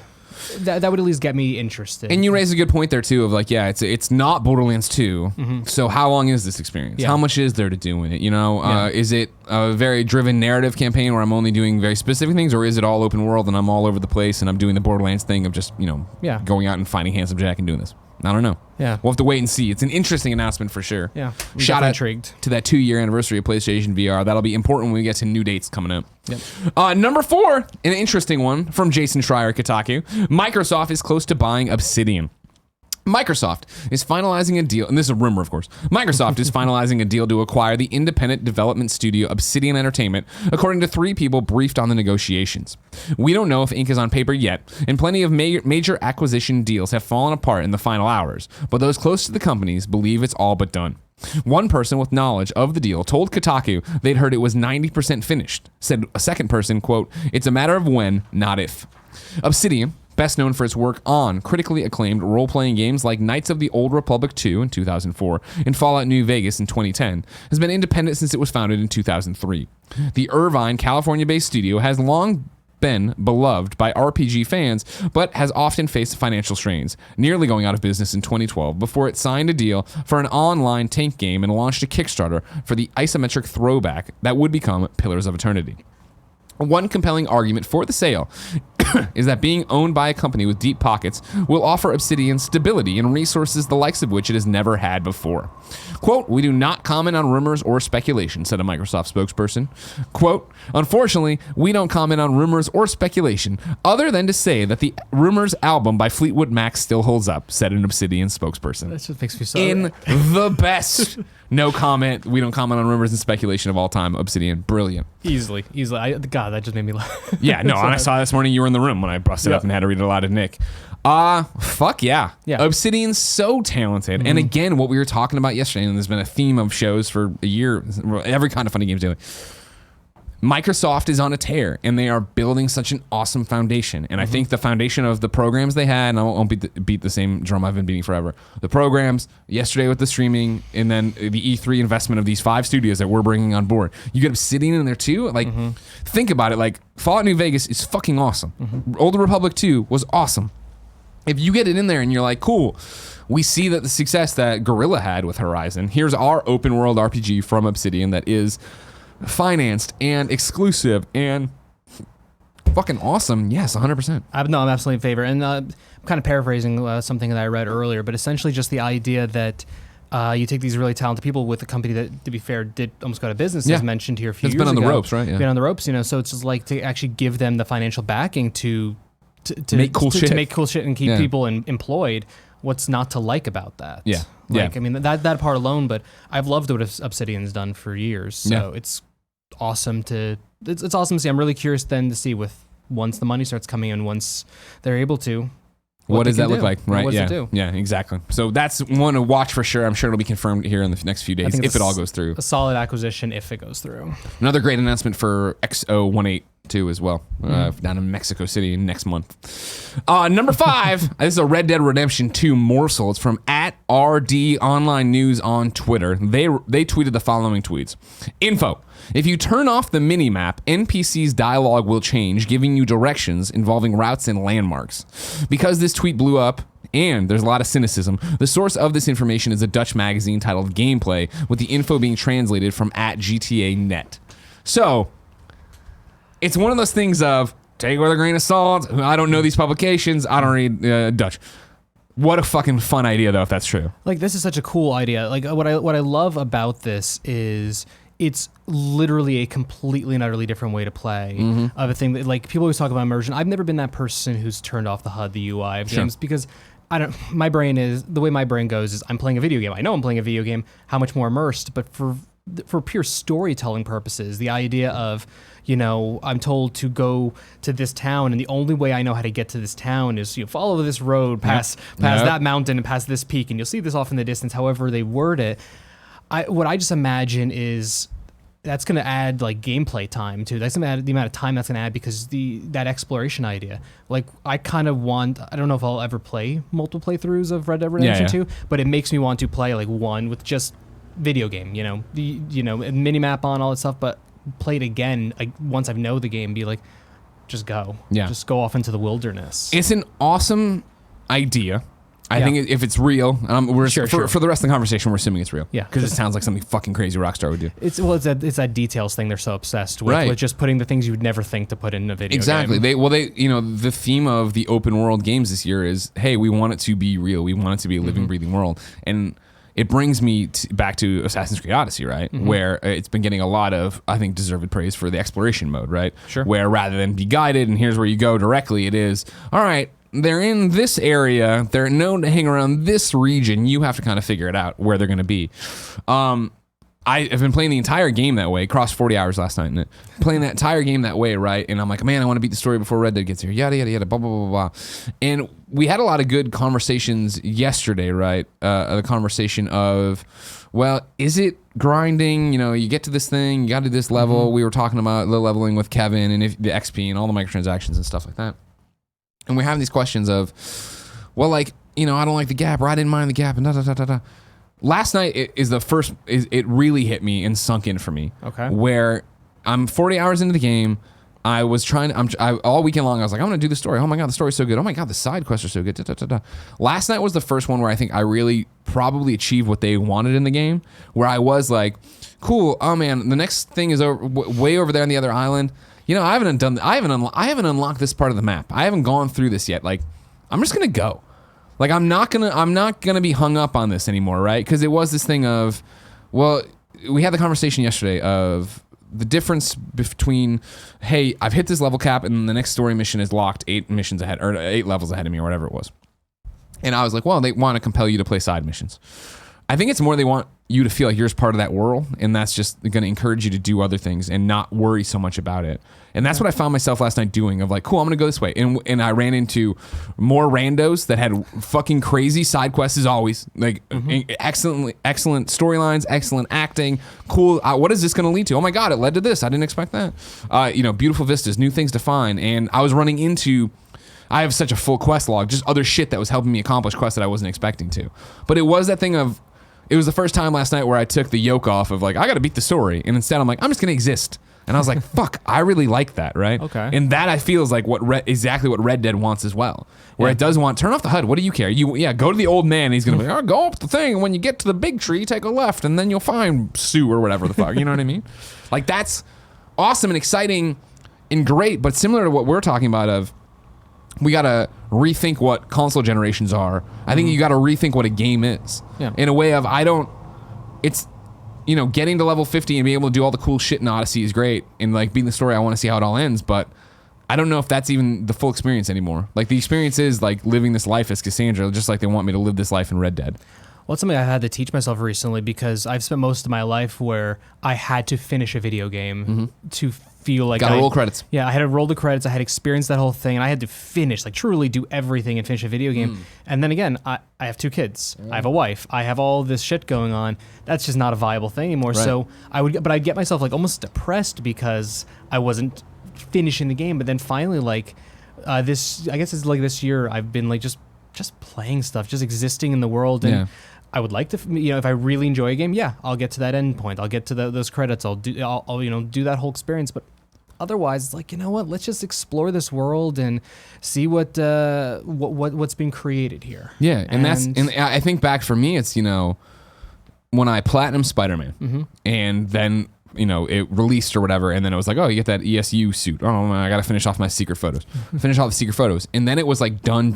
at least get me interested. And you raise a good point there too of like, it's not Borderlands 2. Mm-hmm. So how long is this experience? Yeah. How much is there to do in it? Is it a very driven narrative campaign where I'm only doing very specific things, or is it all open world and I'm all over the place and I'm doing the Borderlands thing of just, going out and finding Handsome Jack and doing this? I don't know. Yeah. We'll have to wait and see. It's an interesting announcement for sure. Yeah. Shout out intrigued to that 2-year anniversary of PlayStation VR. That'll be important when we get to new dates coming up. Yep. Number 4, an interesting one from Jason Schreier Kotaku. Microsoft is close to buying Obsidian. Microsoft is finalizing a deal, and this is a rumor, of course. Microsoft is finalizing a deal to acquire the independent development studio Obsidian Entertainment, according to 3 people briefed on the negotiations. We don't know if ink is on paper yet, and plenty of major acquisition deals have fallen apart in the final hours, but those close to the companies believe it's all but done. One person with knowledge of the deal told Kotaku they'd heard it was 90% finished. Said a second person, quote, "It's a matter of when, not if." Obsidian, best known for its work on critically acclaimed role-playing games like Knights of the Old Republic 2 in 2004 and Fallout New Vegas in 2010, has been independent since it was founded in 2003. The Irvine, California-based studio has long been beloved by RPG fans, but has often faced financial strains, nearly going out of business in 2012 before it signed a deal for an online tank game and launched a Kickstarter for the isometric throwback that would become Pillars of Eternity. One compelling argument for the sale is that being owned by a company with deep pockets will offer Obsidian stability and resources the likes of which it has never had before. Quote, "We do not comment on rumors or speculation," said a Microsoft spokesperson. Quote, "Unfortunately, we don't comment on rumors or speculation other than to say that the Rumors album by Fleetwood Mac still holds up," said an Obsidian spokesperson. That just makes me so... In the best no comment, we don't comment on rumors and speculation of all time, Obsidian. Brilliant. Easily. God, that just made me laugh. Yeah, no, and I saw this morning you were in the room when I busted up and had to read it aloud to Nick. Fuck yeah. Obsidian's so talented. Mm-hmm. And again, what we were talking about yesterday, and there's been a theme of shows for a year, every kind of funny games daily. Microsoft is on a tear, and they are building such an awesome foundation. And I think the foundation of the programs they had, and I won't beat the same drum I've been beating forever. The programs, yesterday with the streaming, and then the E3 investment of these 5 studios that we're bringing on board. You get Obsidian in there too. Like, think about it. Like, Fallout New Vegas is fucking awesome. Old Republic 2 was awesome. If you get it in there and you're like, cool, we see that the success that Guerrilla had with Horizon, here's our open world RPG from Obsidian that is financed and exclusive and fucking awesome. Yes, 100%. I'm absolutely in favor. And I'm kind of paraphrasing something that I read earlier, but essentially just the idea that you take these really talented people with a company that, to be fair, did almost go out of business, as mentioned here a few years ago. It's been on the ropes, right? Been on the ropes, so it's just like to actually give them the financial backing to make cool shit. To make cool shit and keep people employed. What's not to like about that? Yeah. I mean, that part alone, but I've loved what Obsidian's done for years. So it's awesome it's awesome to see. I'm really curious then to see once the money starts coming in, once they're able to. What does that look like? Right. What does it do? Yeah, exactly. So that's one to watch for sure. I'm sure it'll be confirmed here in the next few days if it all goes through. A solid acquisition if it goes through. Another great announcement for XO182 as well, down in Mexico City next month. Number 5, this is a Red Dead Redemption 2 morsel. It's from @RD Online News on Twitter. They tweeted the following tweets. Info. If you turn off the minimap, NPC's dialogue will change, giving you directions involving routes and landmarks. Because this tweet blew up, and there's a lot of cynicism, the source of this information is a Dutch magazine titled Gameplay, with the info being translated from @GTA.net. So, it's one of those things of, take it with a grain of salt, I don't know these publications, I don't read Dutch. What a fucking fun idea, though, if that's true. Like, this is such a cool idea. Like, what I love about this is it's literally a completely and utterly different way to play of a thing that, like, people always talk about immersion. I've never been that person who's turned off the HUD, the UI of games, because the way my brain goes is I'm playing a video game. I know I'm playing a video game, how much more immersed, but for pure storytelling purposes, the idea of, I'm told to go to this town, and the only way I know how to get to this town is follow this road, past that mountain, and past this peak, and you'll see this off in the distance, however they word it. What I just imagine is that's going to add like gameplay time too. That's going to add the amount of time that's going to add because that exploration idea. Like I kind of want. I don't know if I'll ever play multiple playthroughs of Red Dead Redemption 2, but it makes me want to play like one with just video game. Mini map on all that stuff, but play it again once I know the game. Be like, just go. Yeah, just go off into the wilderness. It's an awesome idea. I think if it's real, for the rest of the conversation, we're assuming it's real. Yeah, because it sounds like something fucking crazy Rockstar would do. It's that details thing they're so obsessed with just putting the things you would never think to put in a video game. Exactly. The theme of the open world games this year is, hey, we want it to be real. We want it to be a living, breathing world. And it brings me back to Assassin's Creed Odyssey, right? Where it's been getting a lot of, I think, deserved praise for the exploration mode, right? Sure. Where rather than be guided and here's where you go directly, it is, all right, they're in this area. They're known to hang around this region. You have to kind of figure it out where they're going to be. I have been playing the entire game that way. Crossed 40 hours last night in it. Playing that entire game that way, right? And I'm like, man, I want to beat the story before Red Dead gets here. Yada, yada, yada, blah, blah, blah, blah. And we had a lot of good conversations yesterday, right? The conversation of, well, is it grinding? You get to this thing, you got to do this level. We were talking about the leveling with Kevin and the XP and all the microtransactions and stuff like that. And we're having these questions of, well, like, I don't like the gap, or I didn't mind the gap, and da da da da da. Last night it really hit me and sunk in for me. Okay. Where I'm 40 hours into the game, I was all weekend long, I was like, I'm going to do the story. Oh my God, the story's so good. Oh my God, the side quests are so good. Da, da, da, da. Last night was the first one where I think I really probably achieved what they wanted in the game, where I was like, cool, oh man, the next thing is way over there on the other island. I haven't unlocked this part of the map. I haven't gone through this yet. Like, I'm just gonna go. Like, I'm not gonna be hung up on this anymore, right? Because it was this thing of, well, we had the conversation yesterday of the difference between, hey, I've hit this level cap and the next story mission is locked 8 missions ahead or 8 levels ahead of me or whatever it was. And I was like, well, they want to compel you to play side missions. I think it's more they want you to feel like you're just part of that world, and that's just going to encourage you to do other things and not worry so much about it. And that's what I found myself last night doing, of like, cool, I'm going to go this way. And I ran into more randos that had fucking crazy side quests as always. Like, excellent storylines, excellent acting, cool. What is this going to lead to? Oh my God, it led to this. I didn't expect that. Beautiful vistas, new things to find. And I was running into... I have such a full quest log, just other shit that was helping me accomplish quests that I wasn't expecting to. But it was that thing of... It was the first time last night where I took the yoke off of like, I got to beat the story. And instead I'm like, I'm just going to exist. And I was like, fuck, I really like that, right? Okay. And that I feel is like exactly what Red Dead wants as well. Where it does want, turn off the HUD, what do you care? Go to the old man, and he's going to be like, go up the thing, and when you get to the big tree, take a left, and then you'll find Sue or whatever the fuck, you know what I mean? Like, that's awesome and exciting and great, but similar to what we're talking about of, we got to rethink what console generations are. I think you got to rethink what a game is. Yeah. In a way of, getting to level 50 and being able to do all the cool shit in Odyssey is great. And like being the story, I want to see how it all ends, but I don't know if that's even the full experience anymore. Like the experience is like living this life as Cassandra, just like they want me to live this life in Red Dead. Well, it's something I had to teach myself recently because I've spent most of my life where I had to finish a video game to feel like roll credits. Yeah, I had to roll the credits. I had experienced that whole thing, and I had to finish, like truly do everything and finish a video game. And then again, I have 2 kids. I have a wife. I have all this shit going on. That's just not a viable thing anymore. Right. So I'd get myself like almost depressed because I wasn't finishing the game. But then finally, like I guess it's like this year, I've been like just playing stuff, just existing in the world, and I would like to, if I really enjoy a game, I'll get to that end point. I'll get to those credits. I'll do that whole experience. But otherwise, it's like, you know what? Let's just explore this world and see what's been created here. Yeah, and I think back for me, it's when I platinum Spider-Man, and then it released or whatever, and then it was like, oh, you get that ESU suit. Oh, I got to finish off my secret photos. Finish all the secret photos, and then it was like done,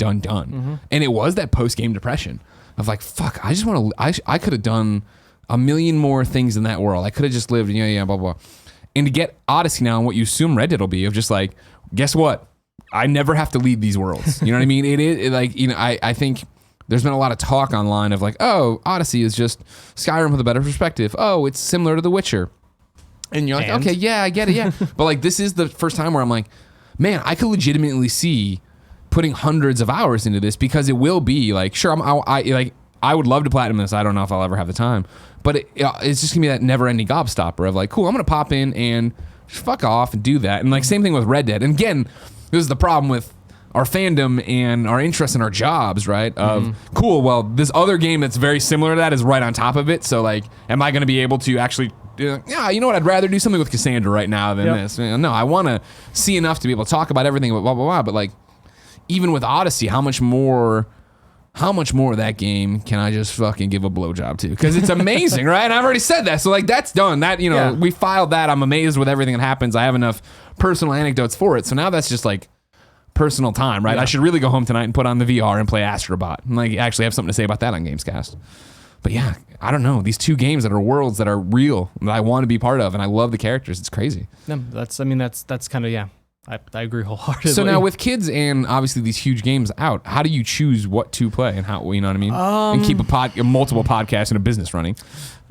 and it was that post-game depression of like, fuck, I just want to. I could have done a million more things in that world. I could have just lived, blah blah. And to get Odyssey now and what you assume Red Dead will be of just like, guess what? I never have to leave these worlds. You know what I mean? It is like, I think there's been a lot of talk online of like, oh, Odyssey is just Skyrim with a better perspective. Oh, it's similar to The Witcher. And you're like, okay, yeah, I get it, yeah. But like, this is the first time where I'm like, man, I could legitimately see putting hundreds of hours into this because it will be like, sure, I would love to platinum this. I don't know if I'll ever have the time, but it's just gonna be that never-ending gobstopper of like, cool, I'm gonna pop in and just fuck off and do that. And like, same thing with Red Dead. And again, this is the problem with our fandom and our interest in our jobs, right? Of cool, well, this other game that's very similar to that is right on top of it. So like, am I gonna be able to actually? You know what? I'd rather do something with Cassandra right now than this. No, I want to see enough to be able to talk about everything, blah blah blah. But like, even with Odyssey, how much more of that game can I just fucking give a blowjob to? Because it's amazing, right? And I've already said that, so like that's done. That we filed that. I'm amazed with everything that happens. I have enough personal anecdotes for it. So now that's just like personal time, right? I should really go home tonight and put on the VR and play Astrobot and like actually have something to say about that on Gamescast. But yeah, I don't know. These 2 games that are worlds that are real that I want to be part of, and I love the characters. It's crazy. No, that's kind of I agree wholeheartedly. So now with kids and obviously these huge games out, how do you choose what to play and how, you know what I mean? And keep multiple podcasts and a business running.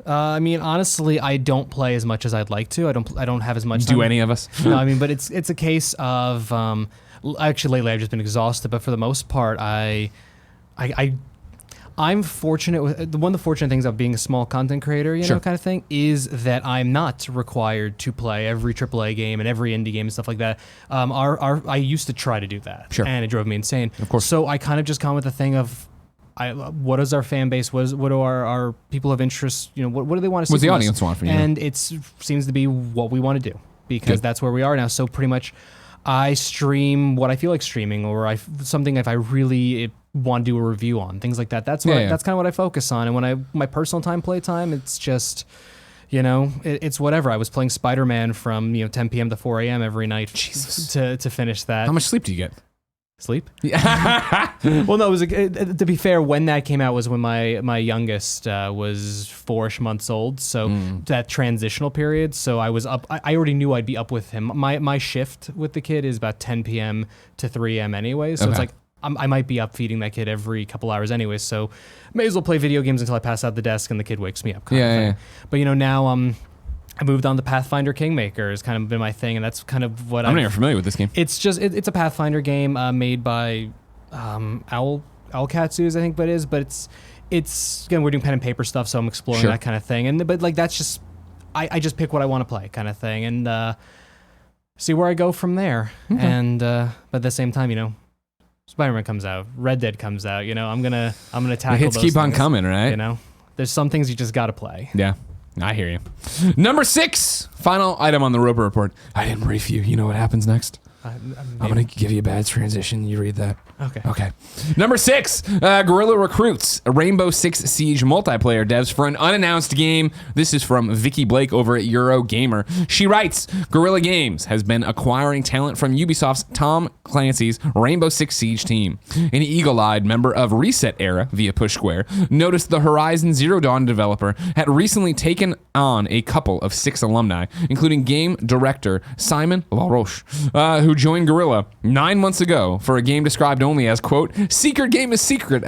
I mean, honestly, I don't play as much as I'd like to. I don't have as much time. Do any of us? No, I mean, but it's a case of actually lately I've just been exhausted, but for the most part, I'm fortunate with one of the fortunate things of being a small content creator, kind of thing, is that I'm not required to play every AAA game and every indie game and stuff like that. I used to try to do that, and it drove me insane. Of course. So I kind of just come with the thing of, what is our fan base? What do our people of interest? What do they want to see? What's the audience want from you? And it seems to be what we want to do because that's where we are now. So pretty much, I stream what I feel like streaming, or something if I really want to do a review on, things like that. That's that's kind of what I focus on. And when my personal playtime, it's just, it's whatever. I was playing Spider-Man from 10 p.m. to 4 a.m. every night to finish that. How much sleep do you get? Sleep? Yeah. Well, no, it was to be fair, when that came out was when my youngest was 4-ish months old. So that transitional period. So I was up. I already knew I'd be up with him. My shift with the kid is about 10 p.m. to 3 a.m. anyway. So it's like I might be up feeding that kid every couple hours anyway, so may as well play video games until I pass out the desk and the kid wakes me up. Kind of thing. But now I moved on to Pathfinder Kingmaker. Has kind of been my thing, and that's kind of what I'm not even familiar with this game. It's just it's a Pathfinder game made by Owlcat, I think, but it's again, we're doing pen and paper stuff, so I'm exploring that kind of thing, but like that's just I just pick what I want to play kind of thing, and see where I go from there. Okay. And but at the same time, Spider-Man comes out, Red Dead comes out. I'm gonna tackle. The hits those keep things, on coming, right? There's some things you just gotta play. Yeah, I hear you. Number 6, final item on the Roper Report. I didn't brief you. You know what happens next? I'm gonna give you a bad transition. You read that. Okay. Number 6, Guerrilla recruits a Rainbow Six Siege multiplayer devs for an unannounced game. This is from Vikki Blake over at Eurogamer. She writes, Guerrilla Games has been acquiring talent from Ubisoft's Tom Clancy's Rainbow Six Siege team. An eagle-eyed member of Reset Era via Push Square noticed the Horizon Zero Dawn developer had recently taken on a couple of Six alumni, including game director Simon LaRoche, who joined Guerrilla 9 months ago for a game described only as, quote, secret game is secret, !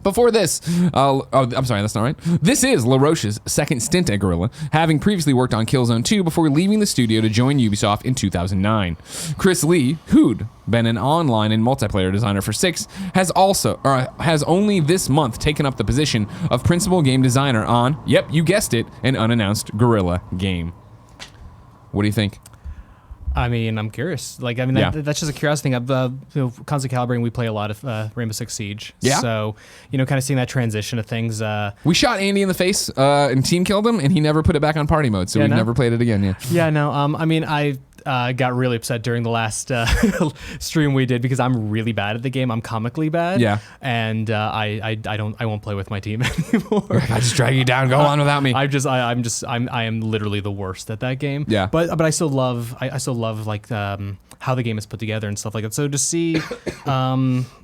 Before this, I'm sorry, that's not right. This is LaRoche's second stint at Guerrilla, having previously worked on Killzone 2 before leaving the studio to join Ubisoft in 2009. Chris Lee, who'd been an online and multiplayer designer for Six, has only this month taken up the position of principal game designer on, yep, you guessed it, an unannounced Guerrilla game. What do you think? I'm curious. That's just a curiosity thing. Constantly Calibrating, we play a lot of Rainbow Six Siege. Yeah. So, kind of seeing that transition of things. We shot Andy in the face and team killed him, and he never put it back on party mode, so we've never played it again. I got really upset during the last stream we did because I'm really bad at the game. I'm comically bad. Yeah. And I won't play with my team anymore. I just drag you down. Go on without me. I am literally the worst at that game. Yeah. But I still love like how the game is put together and stuff like that. So to see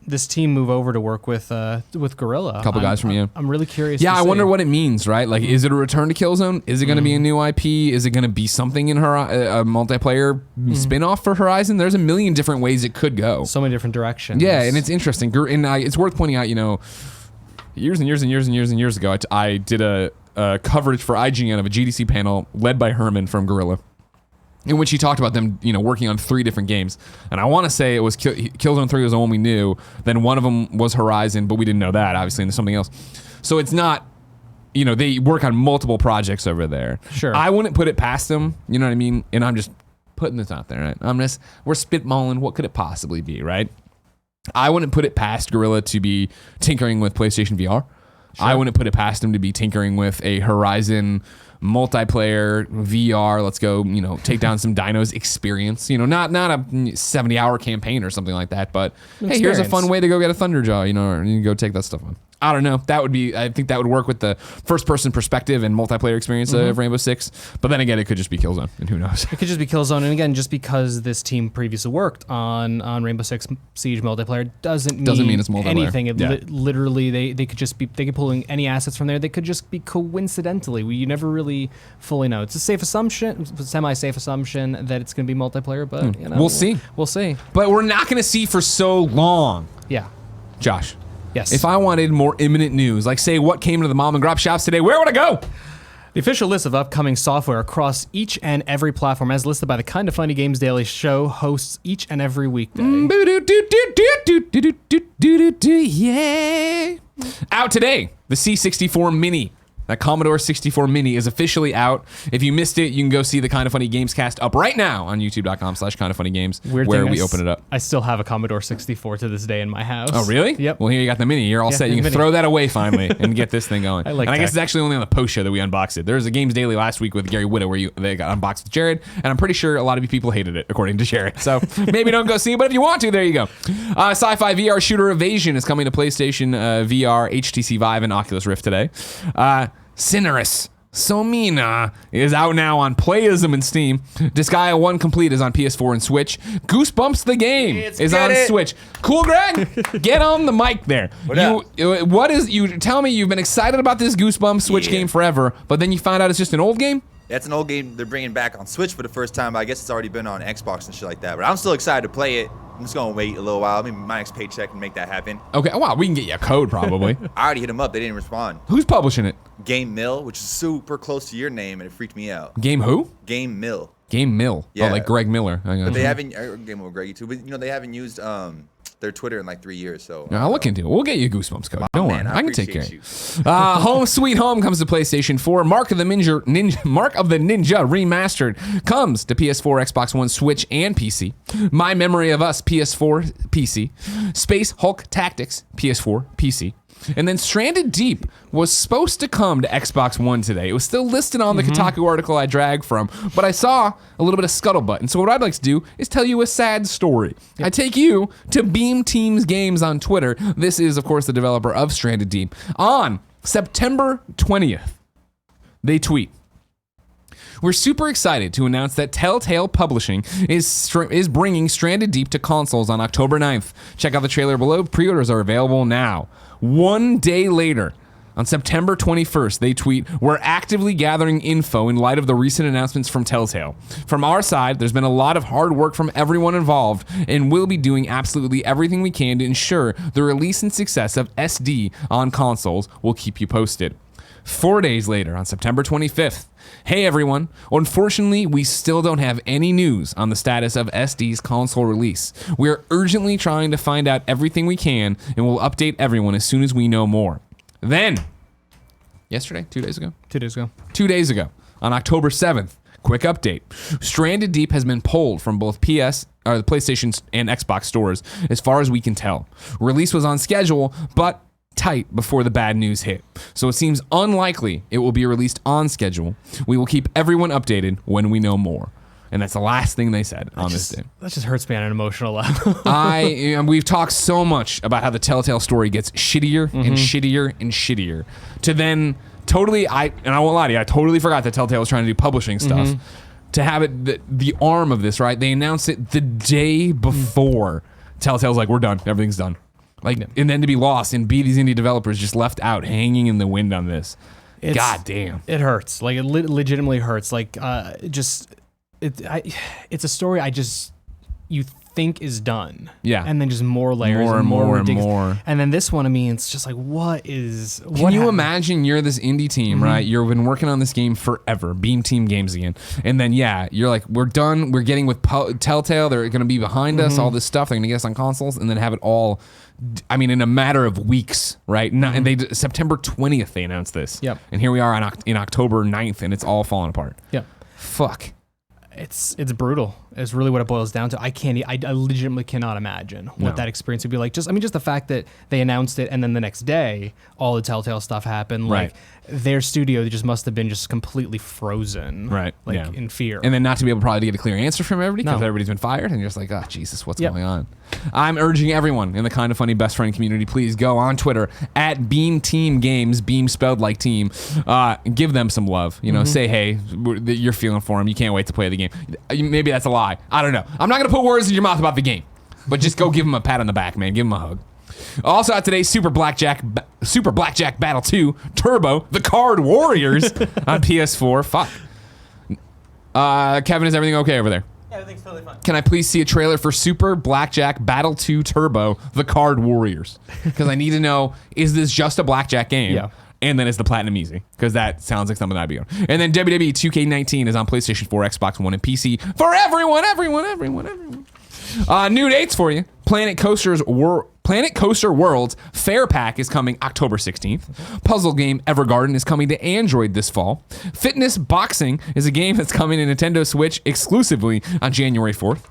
this team move over to work with Guerrilla, a couple guys from you. I'm really curious. Yeah, I wonder what it means, right? Like, is it a return to Killzone? Is it going to be a new IP? Is it going to be something in her a multiplayer spin-off for Horizon? There's a million different ways it could go. So many different directions. Yeah, and it's interesting. And it's worth pointing out, years and years ago, I did a coverage for IGN of a GDC panel led by Herman from Guerrilla, in which he talked about them, working on 3 different games. And I want to say it was Killzone 3 was the one we knew. Then one of them was Horizon, but we didn't know that, obviously, and there's something else. So it's not, they work on multiple projects over there. Sure. I wouldn't put it past them, you know what I mean? And I'm just putting this out there, right? We're spitballing, what could it possibly be, right? I wouldn't put it past Guerrilla to be tinkering with PlayStation VR. Sure. I wouldn't put it past them to be tinkering with a Horizon multiplayer VR, let's go, take down some dinos experience, not a 70-hour campaign or something like that, but hey, here's a fun way to go get a Thunderjaw, or you can go take that stuff on. I don't know. I think that would work with the first-person perspective and multiplayer experience of Rainbow Six. But then again, it could just be Killzone, and who knows? It could just be Killzone, and again, just because this team previously worked on Rainbow Six Siege multiplayer doesn't mean it's multiplayer. Anything. Literally, they could pull in any assets from there. They could just be coincidentally. You never really fully know. It's a semi-safe assumption that it's going to be multiplayer, but we'll see. We'll see. But we're not going to see for so long. Yeah, Josh. Yes. If I wanted more imminent news, like say what came to the mom and grop shops today, where would I go? The official list of upcoming software across each and every platform, as listed by the Kinda Funny Games Daily Show hosts each and every weekday. Yeah. Out today, the C64 Mini. That Commodore 64 Mini is officially out. If you missed it, you can go see the Kinda Funny Games cast up right now on youtube.com/kindafunnygames, where we open it up. I still have a Commodore 64 to this day in my house. Oh, really? Yep. Well, here you got the Mini. You're all set. You can throw that away finally and get this thing going. I guess it's actually only on the post show that we unboxed it. There was a Games Daily last week with Gary Witta where they got unboxed with Jared, and I'm pretty sure a lot of you people hated it, according to Jared. So maybe don't go see it, but if you want to, there you go. Sci-fi VR shooter Evasion is coming to PlayStation VR, HTC Vive, and Oculus Rift today. Cinerus Somina is out now on Playism and Steam. Disgaea 1 Complete is on PS4 and Switch. Goosebumps the game is on Switch. Cool, Greg? Get on the mic there. You tell me you've been excited about this Goosebumps Switch game forever, but then you found out it's just an old game? That's an old game they're bringing back on Switch for the first time. I guess it's already been on Xbox and shit like that. But I'm still excited to play it. I'm just gonna wait a little while. Maybe my next paycheck and make that happen. Okay. Wow, we can get you a code probably. I already hit them up. They didn't respond. Who's publishing it? Game Mill, which is super close to your name, and it freaked me out. Game who? Game Mill. Game Mill. Yeah. Oh, like Greg Miller. But they haven't. Game with Greggy too. But they haven't used their Twitter in like 3 years. So I'll look into it. We'll get you a Goosebumps code. Don't worry. I can take care of you. Home Sweet Home comes to PlayStation 4. Mark of the Ninja Remastered comes to PS4, Xbox One, Switch, and PC. My Memory of Us, PS4, PC. Space Hulk Tactics, PS4, PC. And then Stranded Deep was supposed to come to Xbox One today. It was still listed on the Kotaku article I dragged from, but I saw a little bit of scuttlebutt. And so what I'd like to do is tell you a sad story. I take you to Beam Teams Games on Twitter. This is, of course, the developer of Stranded Deep. On September 20th, they tweet, "We're super excited to announce that Telltale Publishing is bringing Stranded Deep to consoles on October 9th. Check out the trailer below. Pre-orders are available now." 1 day later, on September 21st, they tweet, "We're actively gathering info in light of the recent announcements from Telltale. From our side, there's been a lot of hard work from everyone involved, and we'll be doing absolutely everything we can to ensure the release and success of SD on consoles. We'll keep you posted." 4 days later, on September 25th, "Hey everyone, unfortunately we still don't have any news on the status of SD's console release. We are urgently trying to find out everything we can and we'll update everyone as soon as we know more." Then, yesterday, 2 days ago? 2 days ago. 2 days ago, on October 7th, quick update. Stranded Deep has been pulled from both the PlayStation and Xbox stores as far as we can tell. Release was on schedule, but tight before the bad news hit. So it seems unlikely it will be released on schedule. We will keep everyone updated when we know more. And that's the last thing they said on this day. That just hurts me on an emotional level. We've talked so much about how the Telltale story gets shittier and shittier and shittier. To then totally, I won't lie to you, I totally forgot that Telltale was trying to do publishing stuff. To have it, the arm of this, right? They announced it the day before. Telltale's like, we're done. Everything's done. And then to be lost and be these indie developers just left out hanging in the wind on this. God damn. It hurts. Like, it legitimately hurts. Like, it's a story you think is done. Yeah. And then just more layers more and more and more. And then this one, I mean, it's just like, Can you imagine you're this indie team, right? You've been working on this game forever, Beam Team Games again. And then, you're like, we're done. We're getting with Telltale. They're going to be behind us, all this stuff. They're going to get us on consoles and then have it all, in a matter of weeks, right? And September 20th, they announced this. Yep. And here we are in October 9th, and it's all falling apart. Yep. Fuck. It's brutal. It's really what it boils down to. I legitimately cannot imagine what that experience would be like. Just the fact that they announced it and then the next day all the Telltale stuff happened. Right. Like, their studio just must have been just completely frozen. Right. Like, in fear. And then not to be able probably to get a clear answer from everybody because No. everybody's been fired and you're just like, oh, Jesus, what's going on? I'm urging everyone in the Kind of Funny Best Friend community, please go on Twitter at Beam Team Games, Beam spelled like team. Give them some love. Say, hey, you're feeling for them. You can't wait to play the game. Maybe that's a lie. I don't know. I'm not going to put words in your mouth about the game, but just go give them a pat on the back, man. Give them a hug. Also out today, Super Blackjack Battle 2 Turbo, The Card Warriors on PS4. Fuck. Kevin, is everything okay over there? Yeah, everything's totally fine. Can I please see a trailer for Super Blackjack Battle 2 Turbo, The Card Warriors? Because I need to know, is this just a blackjack game? Yeah. And then is the platinum easy? Because that sounds like something I'd be on. And then WWE 2K19 is on PlayStation 4, Xbox One, and PC for everyone. New dates for you. Planet Coaster World's Fair Pack is coming October 16th. Puzzle game Evergarden is coming to Android this fall. Fitness Boxing is a game that's coming to Nintendo Switch exclusively on January 4th.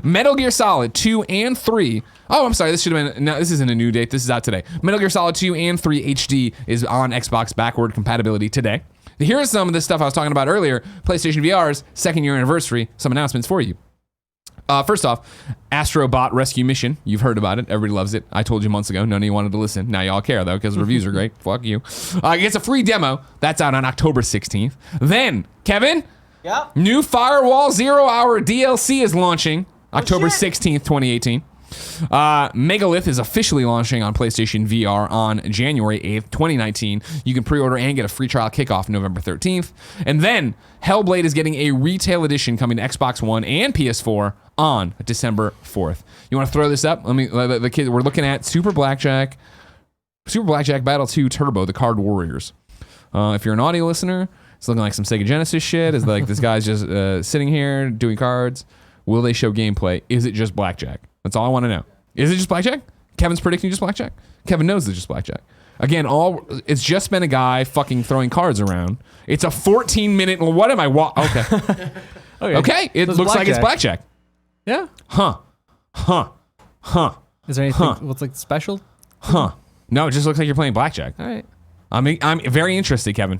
Metal Gear Solid 2 and 3. Oh, I'm sorry. This should have been. No, this isn't a new date. This is out today. Metal Gear Solid 2 and 3 HD is on Xbox backward compatibility today. Here is some of the stuff I was talking about earlier. PlayStation VR's second year anniversary. Some announcements for you. First off, Astro Bot Rescue Mission. You've heard about it. Everybody loves it. I told you months ago. None of you wanted to listen. Now y'all care, though, because the reviews are great. Fuck you. It gets a free demo. That's out on October 16th. Then, Kevin, new Firewall 0 Hour DLC is launching October 16th, 2018. Megalith is officially launching on PlayStation VR on January 8th, 2019. You can pre-order and get a free trial kickoff November 13th. And then Hellblade is getting a retail edition coming to Xbox One and PS4 on December 4th. You want to throw this up? Let me. The kids. We're looking at Super Blackjack Battle 2 Turbo, the Card Warriors. If you're an audio listener, it's looking like some Sega Genesis shit. Is like this guy's just sitting here doing cards. Will they show gameplay? Is it just blackjack? That's all I want to know. Is it just blackjack? Kevin's predicting just blackjack. Kevin knows it's just blackjack. Again, it's just been a guy fucking throwing cards around. It's a 14-minute. What am I? Okay. Okay. It looks like it's blackjack. Yeah. Huh. Is there anything? What's like special? No, it just looks like you're playing blackjack. All right. I'm very interested, Kevin.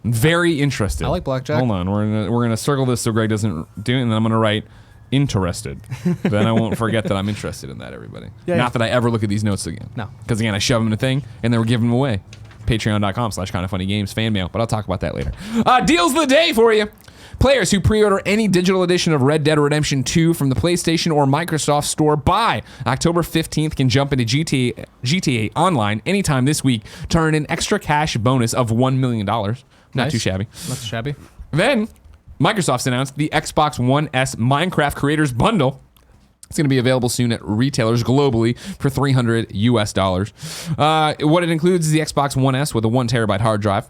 Very interested. I like blackjack. Hold on, we're gonna circle this so Greg doesn't do it, and then I'm gonna write interested. Then I won't forget that I'm interested in that. Everybody. Not that I ever look at these notes again. No. Because again, I shove them in a thing, and then we're giving them away. Patreon.com/kindoffunnygames fan mail, but I'll talk about that later. Deals of the day for you. Players who pre-order any digital edition of Red Dead Redemption 2 from the PlayStation or Microsoft Store by October 15th can jump into GTA Online anytime this week to earn an extra cash bonus of $1 million. Not too shabby. Not too shabby. Then, Microsoft's announced the Xbox One S Minecraft Creators Bundle. It's going to be available soon at retailers globally for $300 US. What it includes is the Xbox One S with a 1 terabyte hard drive,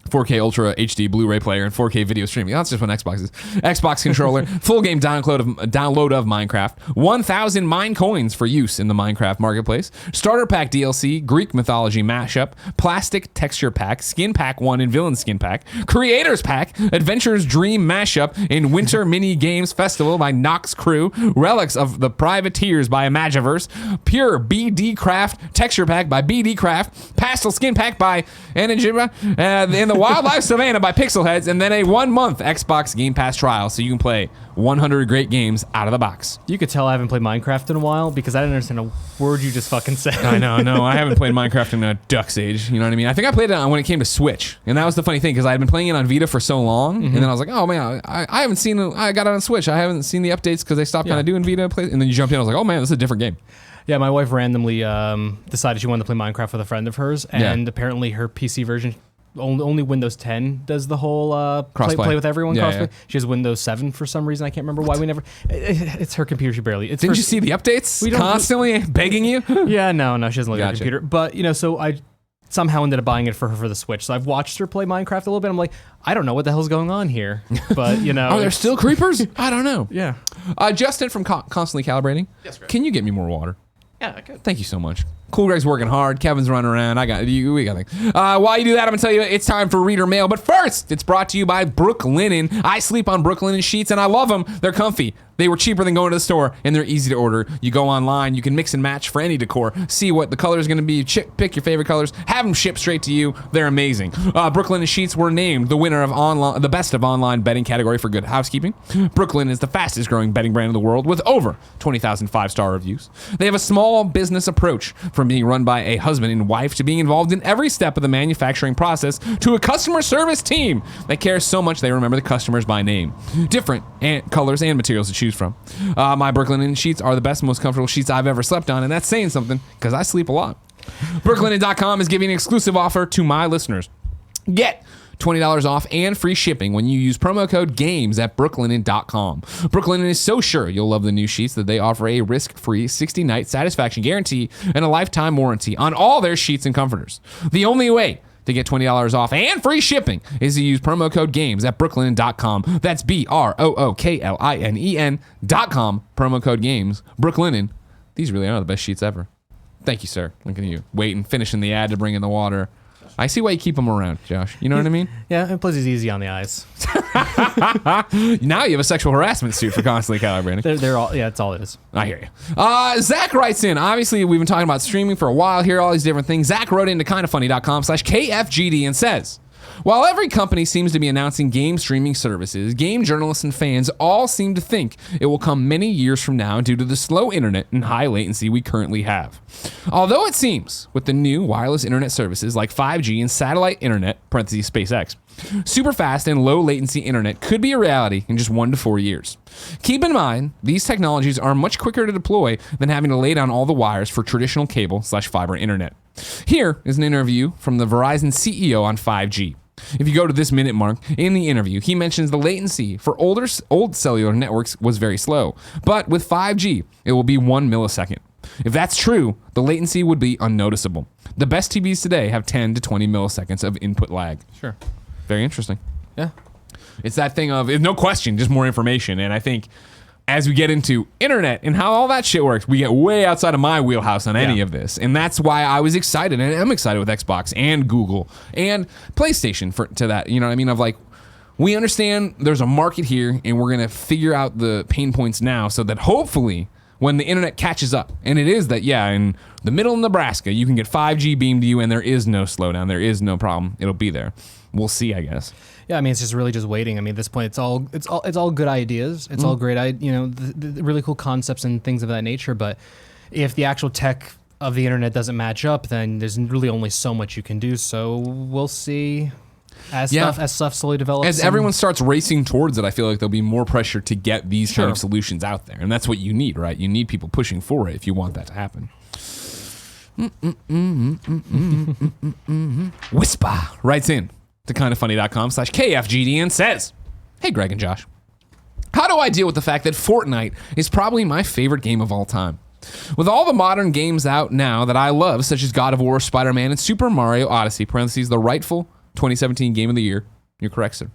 4K Ultra HD Blu-ray player, and 4K video streaming. That's just what Xbox is. Xbox controller, full game download of Minecraft, 1,000 mine coins for use in the Minecraft marketplace, starter pack DLC, Greek mythology mashup, plastic texture pack, skin pack 1 and villain skin pack, creators pack, adventurers dream mashup, and winter mini games festival by Nox Crew, relics of the privateers by Imagiverse, pure BD Craft texture pack by BD Craft, pastel skin pack by Anajiba, and the Wildlife Savannah by Pixelheads, and then a 1-month Xbox Game Pass trial so you can play 100 great games out of the box. You could tell I haven't played Minecraft in a while because I didn't understand a word you just fucking said. I know, no, I haven't played Minecraft in a duck's age, you know what I mean? I think I played it when it came to Switch, and that was the funny thing because I had been playing it on Vita for so long, and then I was like, oh man, I haven't seen it, I got it on Switch, I haven't seen the updates because they stopped kind of doing Vita play, and then you jumped in, I was like, oh man, this is a different game. Yeah, my wife randomly decided she wanted to play Minecraft with a friend of hers, and apparently her PC version only Windows 10 does the whole play with everyone crossplay. Yeah. She has Windows 7 for some reason. I can't remember why we never. It's her computer. She barely. Didn't you see the updates? Constantly begging you. Yeah, no, she doesn't look at her computer. But so I somehow ended up buying it for her for the Switch. So I've watched her play Minecraft a little bit. I'm like, I don't know what the hell's going on here. But are there still creepers? I don't know. Yeah. Justin from Constantly Calibrating. Yes, Greg. Can you get me more water? Yeah, I could. Thank you so much. Cool Greg's working hard. Kevin's running around. We got things. While you do that, I'm going to tell you it's time for Reader Mail. But first, it's brought to you by Brooklinen. I sleep on Brooklinen sheets, and I love them. They're comfy. They were cheaper than going to the store, and they're easy to order. You go online. You can mix and match for any decor. See what the color is going to be. Pick your favorite colors. Have them shipped straight to you. They're amazing. Brooklinen sheets were named the winner of the best of online bedding category for Good Housekeeping. Brooklinen is the fastest growing bedding brand in the world with over 20,000 5-star reviews. They have a small business approach from being run by a husband and wife to being involved in every step of the manufacturing process to a customer service team that cares so much they remember the customers by name. Different colors and materials to choose from. My Brooklinen sheets are the best, most comfortable sheets I've ever slept on, and that's saying something because I sleep a lot. Brooklinen.com is giving an exclusive offer to my listeners. Get $20 off and free shipping when you use promo code GAMES at brooklinen.com. Brooklinen is so sure you'll love the new sheets that they offer a risk-free 60-night satisfaction guarantee and a lifetime warranty on all their sheets and comforters. The only way to get $20 off and free shipping is to use promo code GAMES at brooklinen.com. That's BROOKLINEN.com. Promo code GAMES. Brooklinen. These really are the best sheets ever. Thank you, sir. Look at you. Waiting, finishing the ad to bring in the water. I see why you keep them around, Josh. You know what I mean? Yeah, and plus he's easy on the eyes. Now you have a sexual harassment suit for constantly calibrating. They're all, that's all it is. I hear you. Zakk writes in. Obviously, we've been talking about streaming for a while here, all these different things. Zakk wrote into kindoffunny.com/KFGD and says, while every company seems to be announcing game streaming services, game journalists and fans all seem to think it will come many years from now due to the slow internet and high latency we currently have. Although it seems with the new wireless internet services like 5G and satellite internet, parentheses SpaceX, super fast and low latency internet could be a reality in just 1 to 4 years. Keep in mind, these technologies are much quicker to deploy than having to lay down all the wires for traditional cable/fiber internet. Here is an interview from the Verizon CEO on 5G. If you go to this minute mark in the interview, he mentions the latency for old cellular networks was very slow, but with 5G, it will be 1 millisecond. If that's true, the latency would be unnoticeable. The best TVs today have 10 to 20 milliseconds of input lag. Sure. Very interesting. Yeah. It's that thing of, no question, just more information. And I think as we get into internet and how all that shit works, we get way outside of my wheelhouse on any of this. And that's why I was excited and I'm excited with Xbox and Google and PlayStation to that. You know what I mean? Of like, we understand there's a market here and we're going to figure out the pain points now so that hopefully when the internet catches up, and it is that, in the middle of Nebraska, you can get 5G beamed to you and there is no slowdown. There is no problem. It'll be there. We'll see, I guess. Yeah, I mean, it's just really just waiting. I mean, at this point, it's all good ideas. It's all great, the really cool concepts and things of that nature. But if the actual tech of the internet doesn't match up, then there's really only so much you can do. So we'll see as stuff slowly develops. As everyone starts racing towards it, I feel like there'll be more pressure to get these kind of solutions out there, and that's what you need, right? You need people pushing for it if you want that to happen. Wispa writes in to kindoffunny.com/KFGD and says, "Hey, Greg and Josh, how do I deal with the fact that Fortnite is probably my favorite game of all time? With all the modern games out now that I love, such as God of War, Spider-Man, and Super Mario Odyssey, parentheses, the rightful 2017 Game of the Year," you're correct, sir,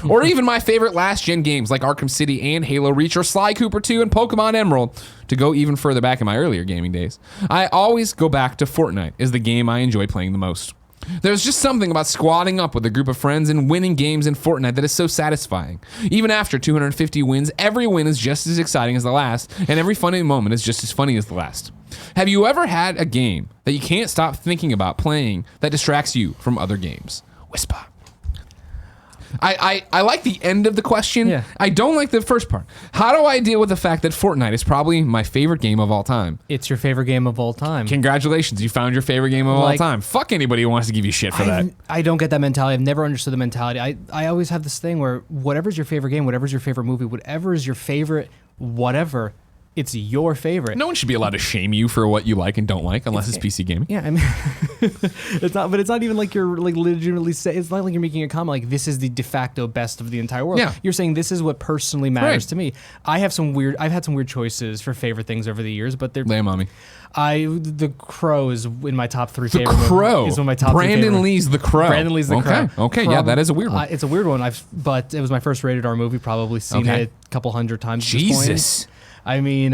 or even my favorite last-gen games like Arkham City and Halo Reach or Sly Cooper 2 and Pokemon Emerald, to go even further back in my earlier gaming days, I always go back to Fortnite as the game I enjoy playing the most. There's just something about squatting up with a group of friends and winning games in Fortnite that is so satisfying. Even after 250 wins, every win is just as exciting as the last, and every funny moment is just as funny as the last. Have you ever had a game that you can't stop thinking about playing that distracts you from other games? Wispa. I like the end of the question. Yeah. I don't like the first part. How do I deal with the fact that Fortnite is probably my favorite game of all time? It's your favorite game of all time. Congratulations, you found your favorite game of all time. Fuck anybody who wants to give you shit for that. I don't get that mentality. I've never understood the mentality. I always have this thing where whatever's your favorite game, whatever's your favorite movie, whatever is your favorite whatever, it's your favorite. No one should be allowed to shame you for what you like and don't like, unless it's PC gaming. Yeah, I mean, it's not. But it's not even like you're like legitimately saying. It's not like you're making a comment like this is the de facto best of the entire world. Yeah. You're saying this is what personally matters to me. I've had some weird choices for favorite things over the years, but they're lame on me. The Crow is in my top three. The favorite Crow is one of my top. Brandon Lee's The Crow. Brandon Lee's The Crow. Okay, yeah, that is a weird one. It's a weird one. But it was my first rated R movie. Probably seen it a couple hundred times. Jesus. I mean,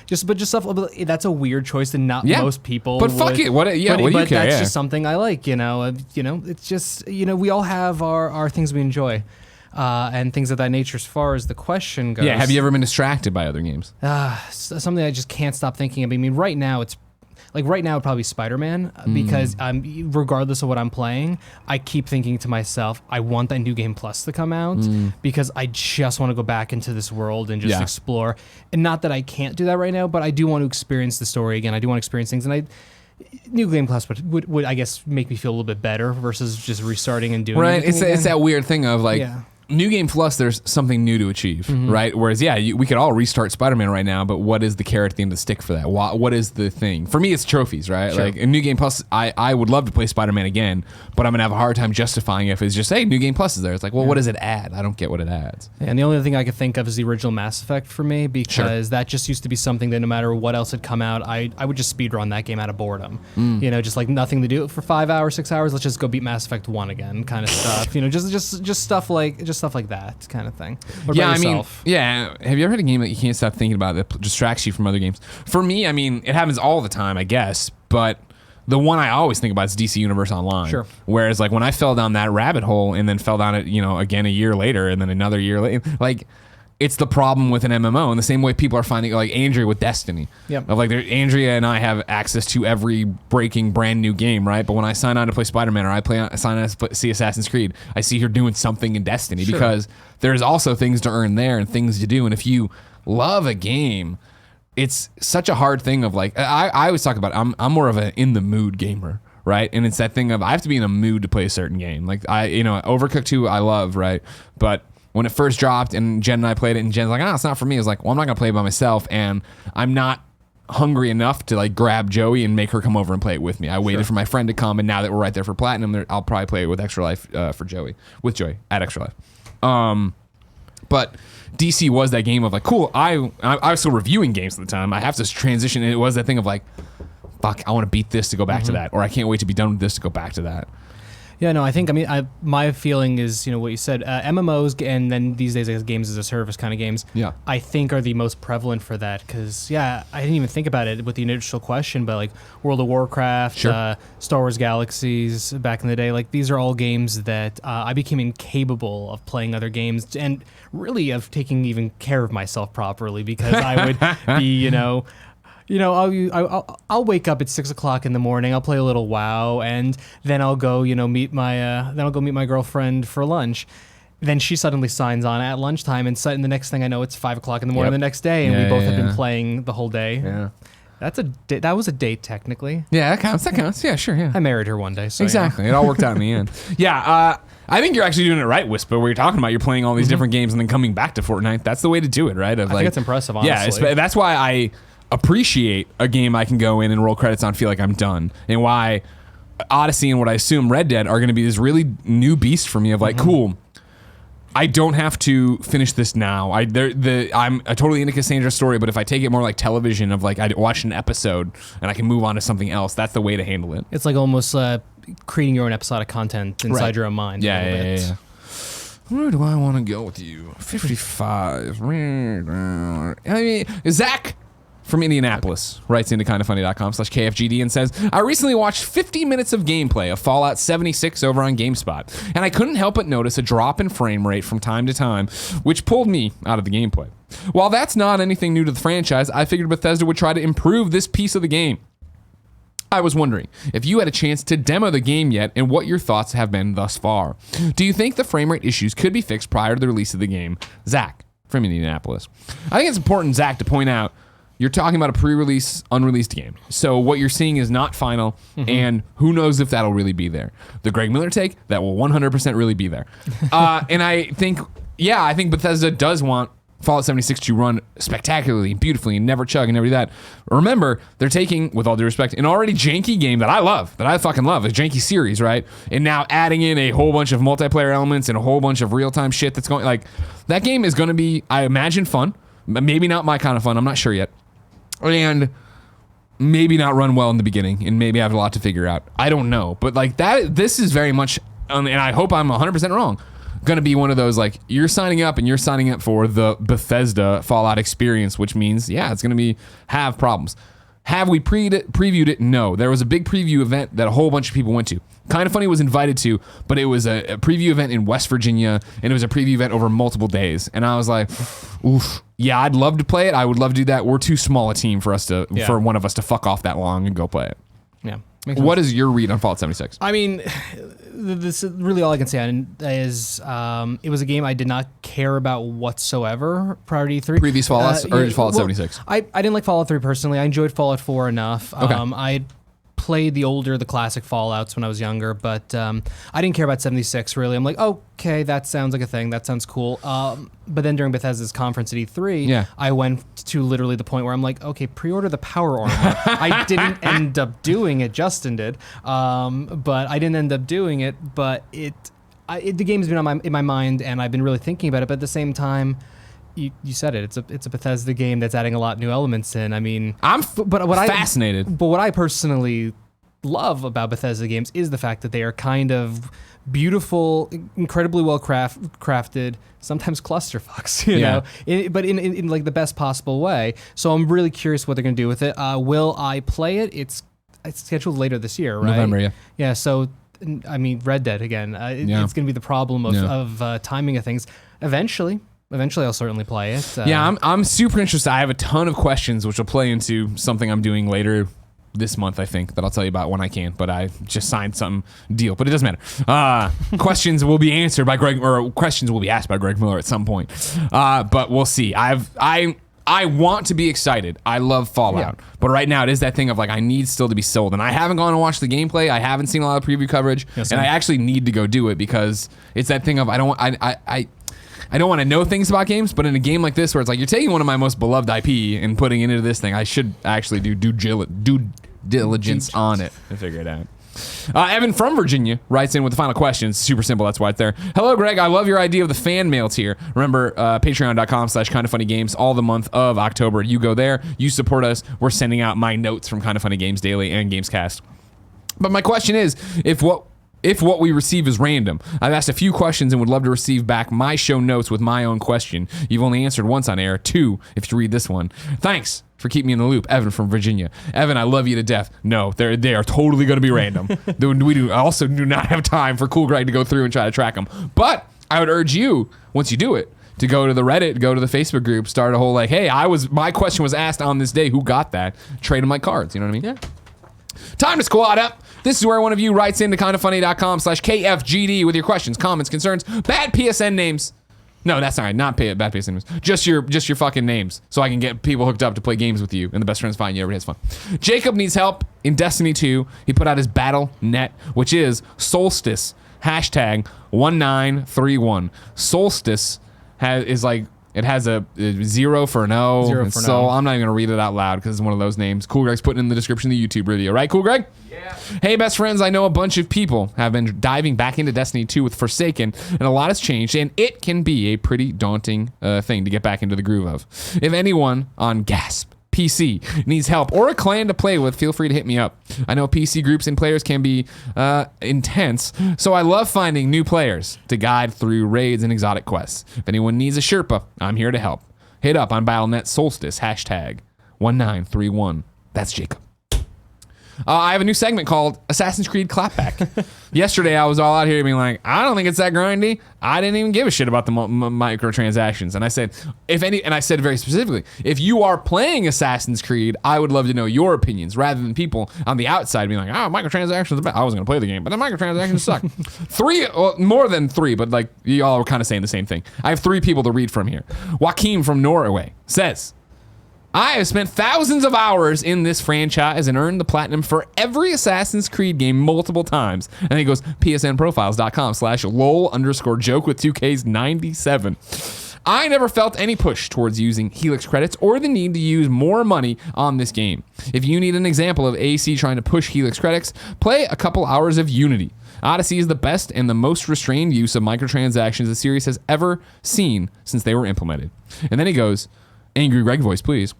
just stuff. That's a weird choice that not most people. But fuck it, what? Yeah, what do you care? That's just something I like. It's just we all have our things we enjoy, and things of that nature. As far as the question goes, have you ever been distracted by other games? Something I just can't stop thinking of. I mean, right now it's. Like right now, it'd probably be Spider-Man because regardless of what I'm playing, I keep thinking to myself, I want that new game plus to come out because I just want to go back into this world and just explore. And not that I can't do that right now, but I do want to experience the story again. I do want to experience things, and New Game Plus would I guess make me feel a little bit better versus just restarting and doing right. It's that weird thing of like. Yeah. New Game Plus, there's something new to achieve, right? Whereas, we could all restart Spider-Man right now, but what is the carrot at the end of the stick for that? What is the thing? For me, it's trophies, right? Sure. Like, in New Game Plus, I would love to play Spider-Man again, but I'm going to have a hard time justifying it if it's just, hey, New Game Plus is there. It's like, well, what does it add? I don't get what it adds. And the only thing I could think of is the original Mass Effect for me, because that just used to be something that no matter what else had come out, I would just speedrun that game out of boredom. Just like nothing to do for 5 hours, 6 hours, let's just go beat Mass Effect 1 again kind of stuff. Just stuff like that kind of thing. What about yourself? Have you ever had a game that you can't stop thinking about that distracts you from other games? For me, I mean, it happens all the time, I guess, but the one I always think about is DC Universe Online. Sure. Whereas, like, when I fell down that rabbit hole and then fell down it, again a year later and then another year later, like, it's the problem with an MMO in the same way people are finding, like Andrea with Destiny. Yep. Of like, Andrea and I have access to every breaking brand new game, right? But when I sign on to play Spider-Man or I sign on to see Assassin's Creed, I see her doing something in Destiny because there's also things to earn there and things to do. And if you love a game, it's such a hard thing of like, I always talk about, I'm more of an in the mood gamer. Right. And it's that thing of I have to be in a mood to play a certain game. Like Overcooked 2 I love, right? But when it first dropped and Jen and I played it and Jen's like, it's not for me. I was like, well, I'm not going to play it by myself. And I'm not hungry enough to like grab Joey and make her come over and play it with me. I waited for my friend to come, and now that we're right there for Platinum, I'll probably play it with Extra Life for Joey, with Joey at Extra Life. But DC was that game of like, cool, I was still reviewing games at the time. I have to transition, and it was that thing of like, fuck, I want to beat this to go back to that, or I can't wait to be done with this to go back to that. Yeah, no, I mean, my feeling is, what you said, MMOs, and then these days, games as a service kind of games, I think are the most prevalent for that, because, I didn't even think about it with the initial question, but, like, World of Warcraft, Star Wars Galaxies, back in the day, like, these are all games that I became incapable of playing other games, and really of taking even care of myself properly, because I would be, I'll wake up at 6 o'clock in the morning. I'll play a little WoW, and then I'll go, meet my girlfriend for lunch. Then she suddenly signs on at lunchtime, and the next thing I know, it's 5 o'clock in the morning the next day, and we both have been playing the whole day. Yeah, that was a date technically. Yeah, that counts. Yeah, sure. Yeah, I married her one day. So exactly, it all worked out in the end. Yeah. I think you're actually doing it right, Wispa, where you're talking about you're playing all these different games and then coming back to Fortnite. That's the way to do it, right? I think it's impressive, honestly. Yeah, that's why I appreciate a game I can go in and roll credits on, feel like I'm done, and why Odyssey and what I assume Red Dead are going to be this really new beast for me of like, cool, I don't have to finish this now. I'm totally into Cassandra's story, but if I take it more like television of like I watch an episode and I can move on to something else, that's the way to handle it. It's like almost creating your own episodic content inside your own mind. Yeah. Where do I want to go with you? 55. I mean, Zakk from Indianapolis writes into kindafunny.com/KFGD and says, I recently watched 50 minutes of gameplay of Fallout 76 over on GameSpot, and I couldn't help but notice a drop in frame rate from time to time, which pulled me out of the gameplay. While that's not anything new to the franchise, I figured Bethesda would try to improve this piece of the game. I was wondering if you had a chance to demo the game yet and what your thoughts have been thus far. Do you think the frame rate issues could be fixed prior to the release of the game? Zakk from Indianapolis. I think it's important, Zakk, to point out you're talking about a pre-release, unreleased game. So what you're seeing is not final, and who knows if that'll really be there. The Greg Miller take, that will 100% really be there. And I think Bethesda does want Fallout 76 to run spectacularly and beautifully and never chug and never do that. Remember, they're taking, with all due respect, an already janky game that I fucking love, a janky series, right? And now adding in a whole bunch of multiplayer elements and a whole bunch of real-time shit that's going, like, that game is going to be, I imagine, fun. Maybe not my kind of fun, I'm not sure yet. And maybe not run well in the beginning, and maybe have a lot to figure out. I don't know, but like that, this is very much, and I hope I'm 100% wrong, going to be one of those like you're signing up for the Bethesda Fallout experience, which means it's going to have problems. Have we previewed it? No. There was a big preview event that a whole bunch of people went to. Kind of Funny was invited to, but it was a preview event in West Virginia, and it was a preview event over multiple days. And I was like, oof, yeah, I'd love to play it. I would love to do that. We're too small a team for one of us to fuck off that long and go play it. Yeah. What is your read on Fallout 76? I mean, this is really all I can say is it was a game I did not care about whatsoever prior to E3. Previous Fallout or Fallout 76? I didn't like Fallout 3 personally. I enjoyed Fallout 4 enough. Okay. I played the classic Fallouts when I was younger, but I didn't care about 76 really. I'm like, okay, that sounds like a thing. That sounds cool. But then during Bethesda's conference at E3, I went to literally the point where I'm like, okay, pre-order the power armor. I didn't end up doing it. Justin did, but I didn't end up doing it. But the game's been in my mind, and I've been really thinking about it. But at the same time, you said it. It's a Bethesda game that's adding a lot of new elements in. I mean, I'm fascinated. But what I personally love about Bethesda games is the fact that they are kind of beautiful, incredibly well crafted, sometimes clusterfucks, you know, but in like the best possible way. So I'm really curious what they're going to do with it. Will I play it? It's scheduled later this year, right? November, yeah. Yeah, so I mean, Red Dead again. It's going to be the problem of timing of things. Eventually I'll certainly play it. I'm super interested. I have a ton of questions, which will play into something I'm doing later this month, I think, that I'll tell you about when I can. But I just signed some deal, but it doesn't matter. Questions will be answered by questions will be asked by Greg Miller at some point. But we'll see. I want to be excited. I love Fallout, but right now it is that thing of like I need still to be sold, and I haven't gone and watched the gameplay. I haven't seen a lot of preview coverage, and I actually need to go do it because it's that thing of I don't want to know things about games, but in a game like this where it's like you're taking one of my most beloved IP and putting it into this thing, I should actually do due diligence on it and figure it out. Evan from Virginia writes in with the final question. It's super simple. That's why it's there. Hello, Greg. I love your idea of the fan mail tier. Remember, patreon.com/kindoffunnygames all the month of October. You go there. You support us. We're sending out my notes from Kind of Funny Games Daily and Gamescast. But my question is, if what we receive is random, I've asked a few questions and would love to receive back my show notes with my own question. You've only answered once on air. 2, if you read this one. Thanks for keeping me in the loop. Evan from Virginia. Evan, I love you to death. No, they are totally going to be random. We also do not have time for Cool Greg to go through and try to track them. But I would urge you, once you do it, to go to the Reddit, go to the Facebook group, start a whole like, hey, my question was asked on this day. Who got that? Trade them like cards. You know what I mean? Yeah. Time to squad up. This is where one of you writes into kindoffunny.com/KFGD with your questions, comments, concerns, bad PSN names. No, that's all right. Not bad PSN names. Just your fucking names, so I can get people hooked up to play games with you. And the best friends find you. Everybody has fun. Jacub needs help in Destiny 2. He put out his battle net, which is Solstice #1931. Solstice is like. It has a 0 for an O. I'm not even going to read it out loud because it's one of those names. Cool Greg's putting in the description of the YouTube video. Right, Cool Greg? Yeah. Hey, best friends. I know a bunch of people have been diving back into Destiny 2 with Forsaken, and a lot has changed, and it can be a pretty daunting thing to get back into the groove of. If anyone on Gasp PC needs help or a clan to play with, feel free to hit me up. I know PC groups and players can be intense, so I love finding new players to guide through raids and exotic quests. If anyone needs a Sherpa, I'm here to help. Hit up on Battle.net Solstice #1931. That's Jacub. I have a new segment called Assassin's Creed Clapback. Yesterday, I was all out here being like, I don't think it's that grindy. I didn't even give a shit about the microtransactions. And I said, and I said very specifically, if you are playing Assassin's Creed, I would love to know your opinions rather than people on the outside being like, microtransactions are bad. I wasn't going to play the game, but the microtransactions suck. More than 3, but like you all are kind of saying the same thing. I have 3 people to read from here. Joakim from Norway says, I have spent thousands of hours in this franchise and earned the platinum for every Assassin's Creed game multiple times. And then he goes, psnprofiles.com/lol_joke with 2Ks 97. I never felt any push towards using Helix credits or the need to use more money on this game. If you need an example of AC trying to push Helix credits, play a couple hours of Unity. Odyssey is the best and the most restrained use of microtransactions the series has ever seen since they were implemented. And then he goes, angry Greg voice, please.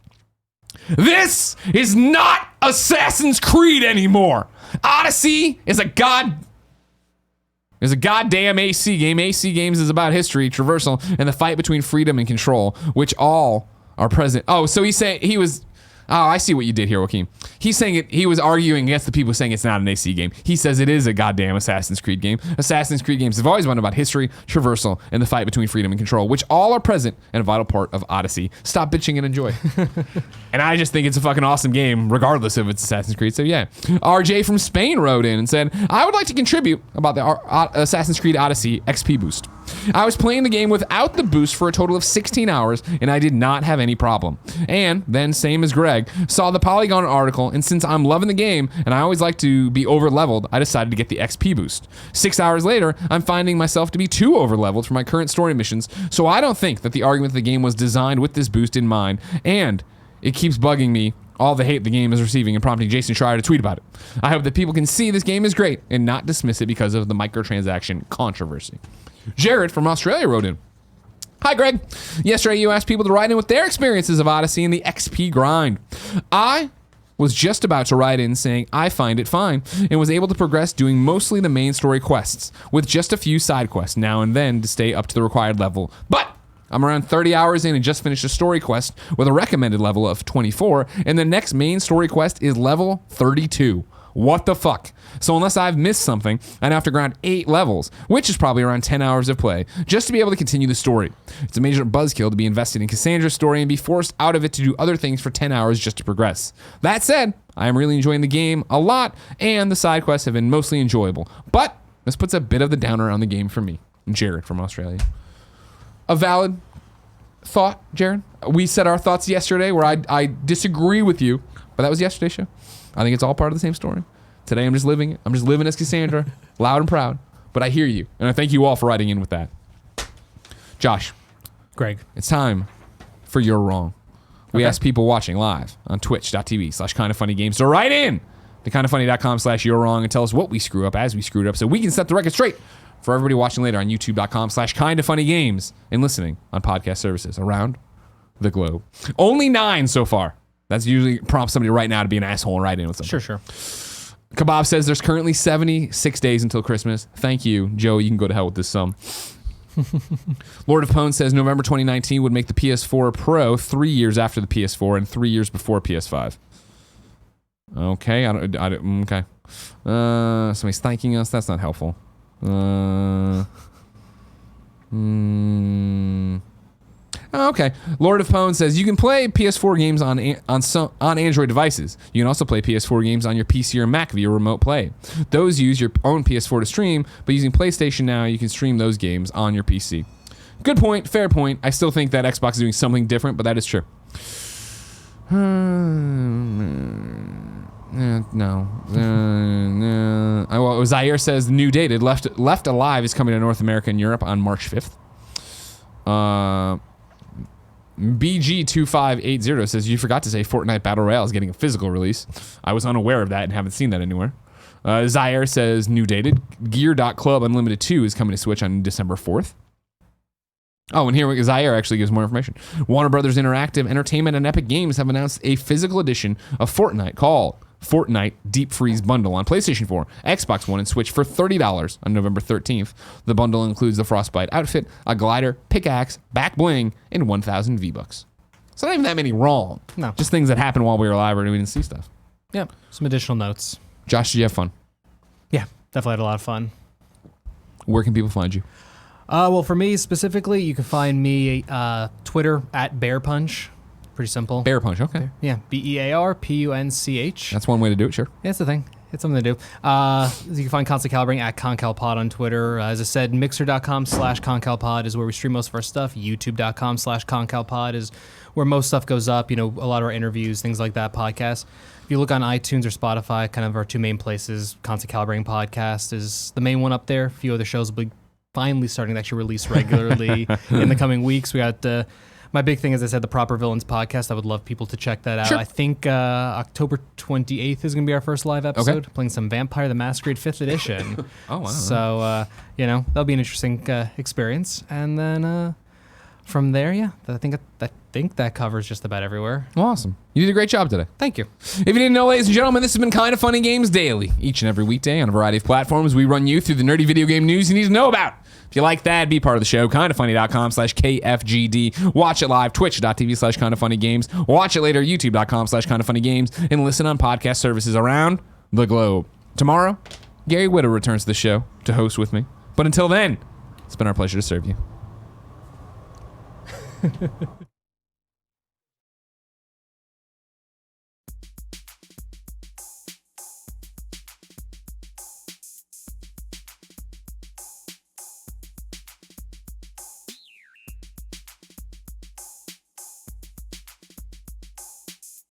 This is not Assassin's Creed anymore. Odyssey is a goddamn AC game. AC games is about history, traversal, and the fight between freedom and control, which all are present. Oh, so he's saying he was. Oh, I see what you did here, Joakim. He's saying it. He was arguing against the people saying it's not an AC game. He says it is a goddamn Assassin's Creed game. Assassin's Creed games have always been about history, traversal, and the fight between freedom and control, which all are present and a vital part of Odyssey. Stop bitching and enjoy. And I just think it's a fucking awesome game, regardless if it's Assassin's Creed. So yeah, RJ from Spain wrote in and said, I would like to contribute about the Assassin's Creed Odyssey XP boost. I was playing the game without the boost for a total of 16 hours, and I did not have any problem. And then, same as Greg, saw the Polygon article, and since I'm loving the game, and I always like to be over-leveled, I decided to get the XP boost. 6 hours later, I'm finding myself to be too over-leveled for my current story missions, so I don't think that the argument that the game was designed with this boost in mind, and it keeps bugging me all the hate the game is receiving and prompting Jason Schreier to tweet about it. I hope that people can see this game is great and not dismiss it because of the microtransaction controversy. Jared from Australia wrote in. Hi, Greg. Yesterday, you asked people to write in with their experiences of Odyssey and the XP grind. I was just about to write in saying I find it fine and was able to progress doing mostly the main story quests with just a few side quests now and then to stay up to the required level. But I'm around 30 hours in and just finished a story quest with a recommended level of 24, and the next main story quest is level 32. What the fuck? So unless I've missed something, I'd have to grind 8 levels, which is probably around 10 hours of play, just to be able to continue the story. It's a major buzzkill to be invested in Cassandra's story and be forced out of it to do other things for 10 hours just to progress. That said, I am really enjoying the game a lot, and the side quests have been mostly enjoyable. But this puts a bit of the downer on the game for me. Jared from Australia. A valid thought, Jared. We said our thoughts yesterday where I disagree with you, but that was yesterday's show. I think it's all part of the same story. Today, I'm just living it. I'm just living as Cassandra, loud and proud. But I hear you, and I thank you all for writing in with that. Josh, Greg. it's time for You're Wrong. We Okay. ask people watching live on twitch.tv/kindoffunnygames to write in to kindoffunny.com/you're wrong and tell us what we screw up as we screwed up so we can set the record straight for everybody watching later on youtube.com/kindoffunnygames and listening on podcast services around the globe. Only 9 so far. That's usually prompts somebody right now to be an asshole and write in with something. Sure. Kebab says there's currently 76 days until Christmas. Thank you, Joe. You can go to hell with this sum. Lord of Pone says November 2019 would make the PS4 Pro 3 years after the PS4 and 3 years before PS5. Okay, okay. Somebody's thanking us. That's not helpful. Okay. Lord of Pone says you can play PS4 games on Android devices. You can also play PS4 games on your PC or Mac via remote play. Those use your own PS4 to stream, but using PlayStation Now, you can stream those games on your PC. Good point. Fair point. I still think that Xbox is doing something different, but that is true. No. Well, Zaire says New Dated Left Alive is coming to North America and Europe on March 5th. BG2580 says you forgot to say Fortnite Battle Royale is getting a physical release. I was unaware of that and haven't seen that anywhere. Zaire says New Dated Gear.Club Unlimited 2 is coming to Switch on December 4th. Oh, and here Zaire actually gives more information. Warner Brothers Interactive Entertainment and Epic Games have announced a physical edition of Fortnite called Fortnite Deep Freeze Bundle on PlayStation 4, Xbox One, and Switch for $30 on November 13th. The bundle includes the Frostbite outfit, a glider, pickaxe, back bling, and 1,000 V-Bucks. So not even that many wrong. No. Just things that happened while we were live or we didn't see stuff. Yeah. Some additional notes. Josh, did you have fun? Yeah, definitely had a lot of fun. Where can people find you? Well, for me specifically, you can find me Twitter at Bear Punch. Pretty simple. Bear Punch, okay. Yeah, BEARPUNCH. That's one way to do it, sure. Yeah, that's the thing. It's something to do. You can find Constant Calibrating at ConCalPod on Twitter. As I said, Mixer.com/ConCalPod is where we stream most of our stuff. YouTube.com/ConCalPod is where most stuff goes up. You know, a lot of our interviews, things like that, podcasts. If you look on iTunes or Spotify, kind of our two main places, Constant Calibrating Podcast is the main one up there. A few other shows will be finally starting to actually release regularly in the coming weeks. We got my big thing, as I said, the Proper Villains podcast. I would love people to check that out. Sure. I think October 28th is going to be our first live episode, playing some Vampire the Masquerade 5th edition. Oh, wow. So, that'll be an interesting experience. And then from there, yeah, I think that covers just about everywhere. Awesome. You did a great job today. Thank you. If you didn't know, ladies and gentlemen, this has been Kind of Funny Games Daily. Each and every weekday on a variety of platforms, we run you through the nerdy video game news you need to know about. If you like that, be part of the show. kindoffunny.com/KFGD. Watch it live, twitch.tv/kindoffunnygames. Watch it later, youtube.com/kindoffunnygames. And listen on podcast services around the globe. Tomorrow, Gary Whitta returns to the show to host with me. But until then, it's been our pleasure to serve you.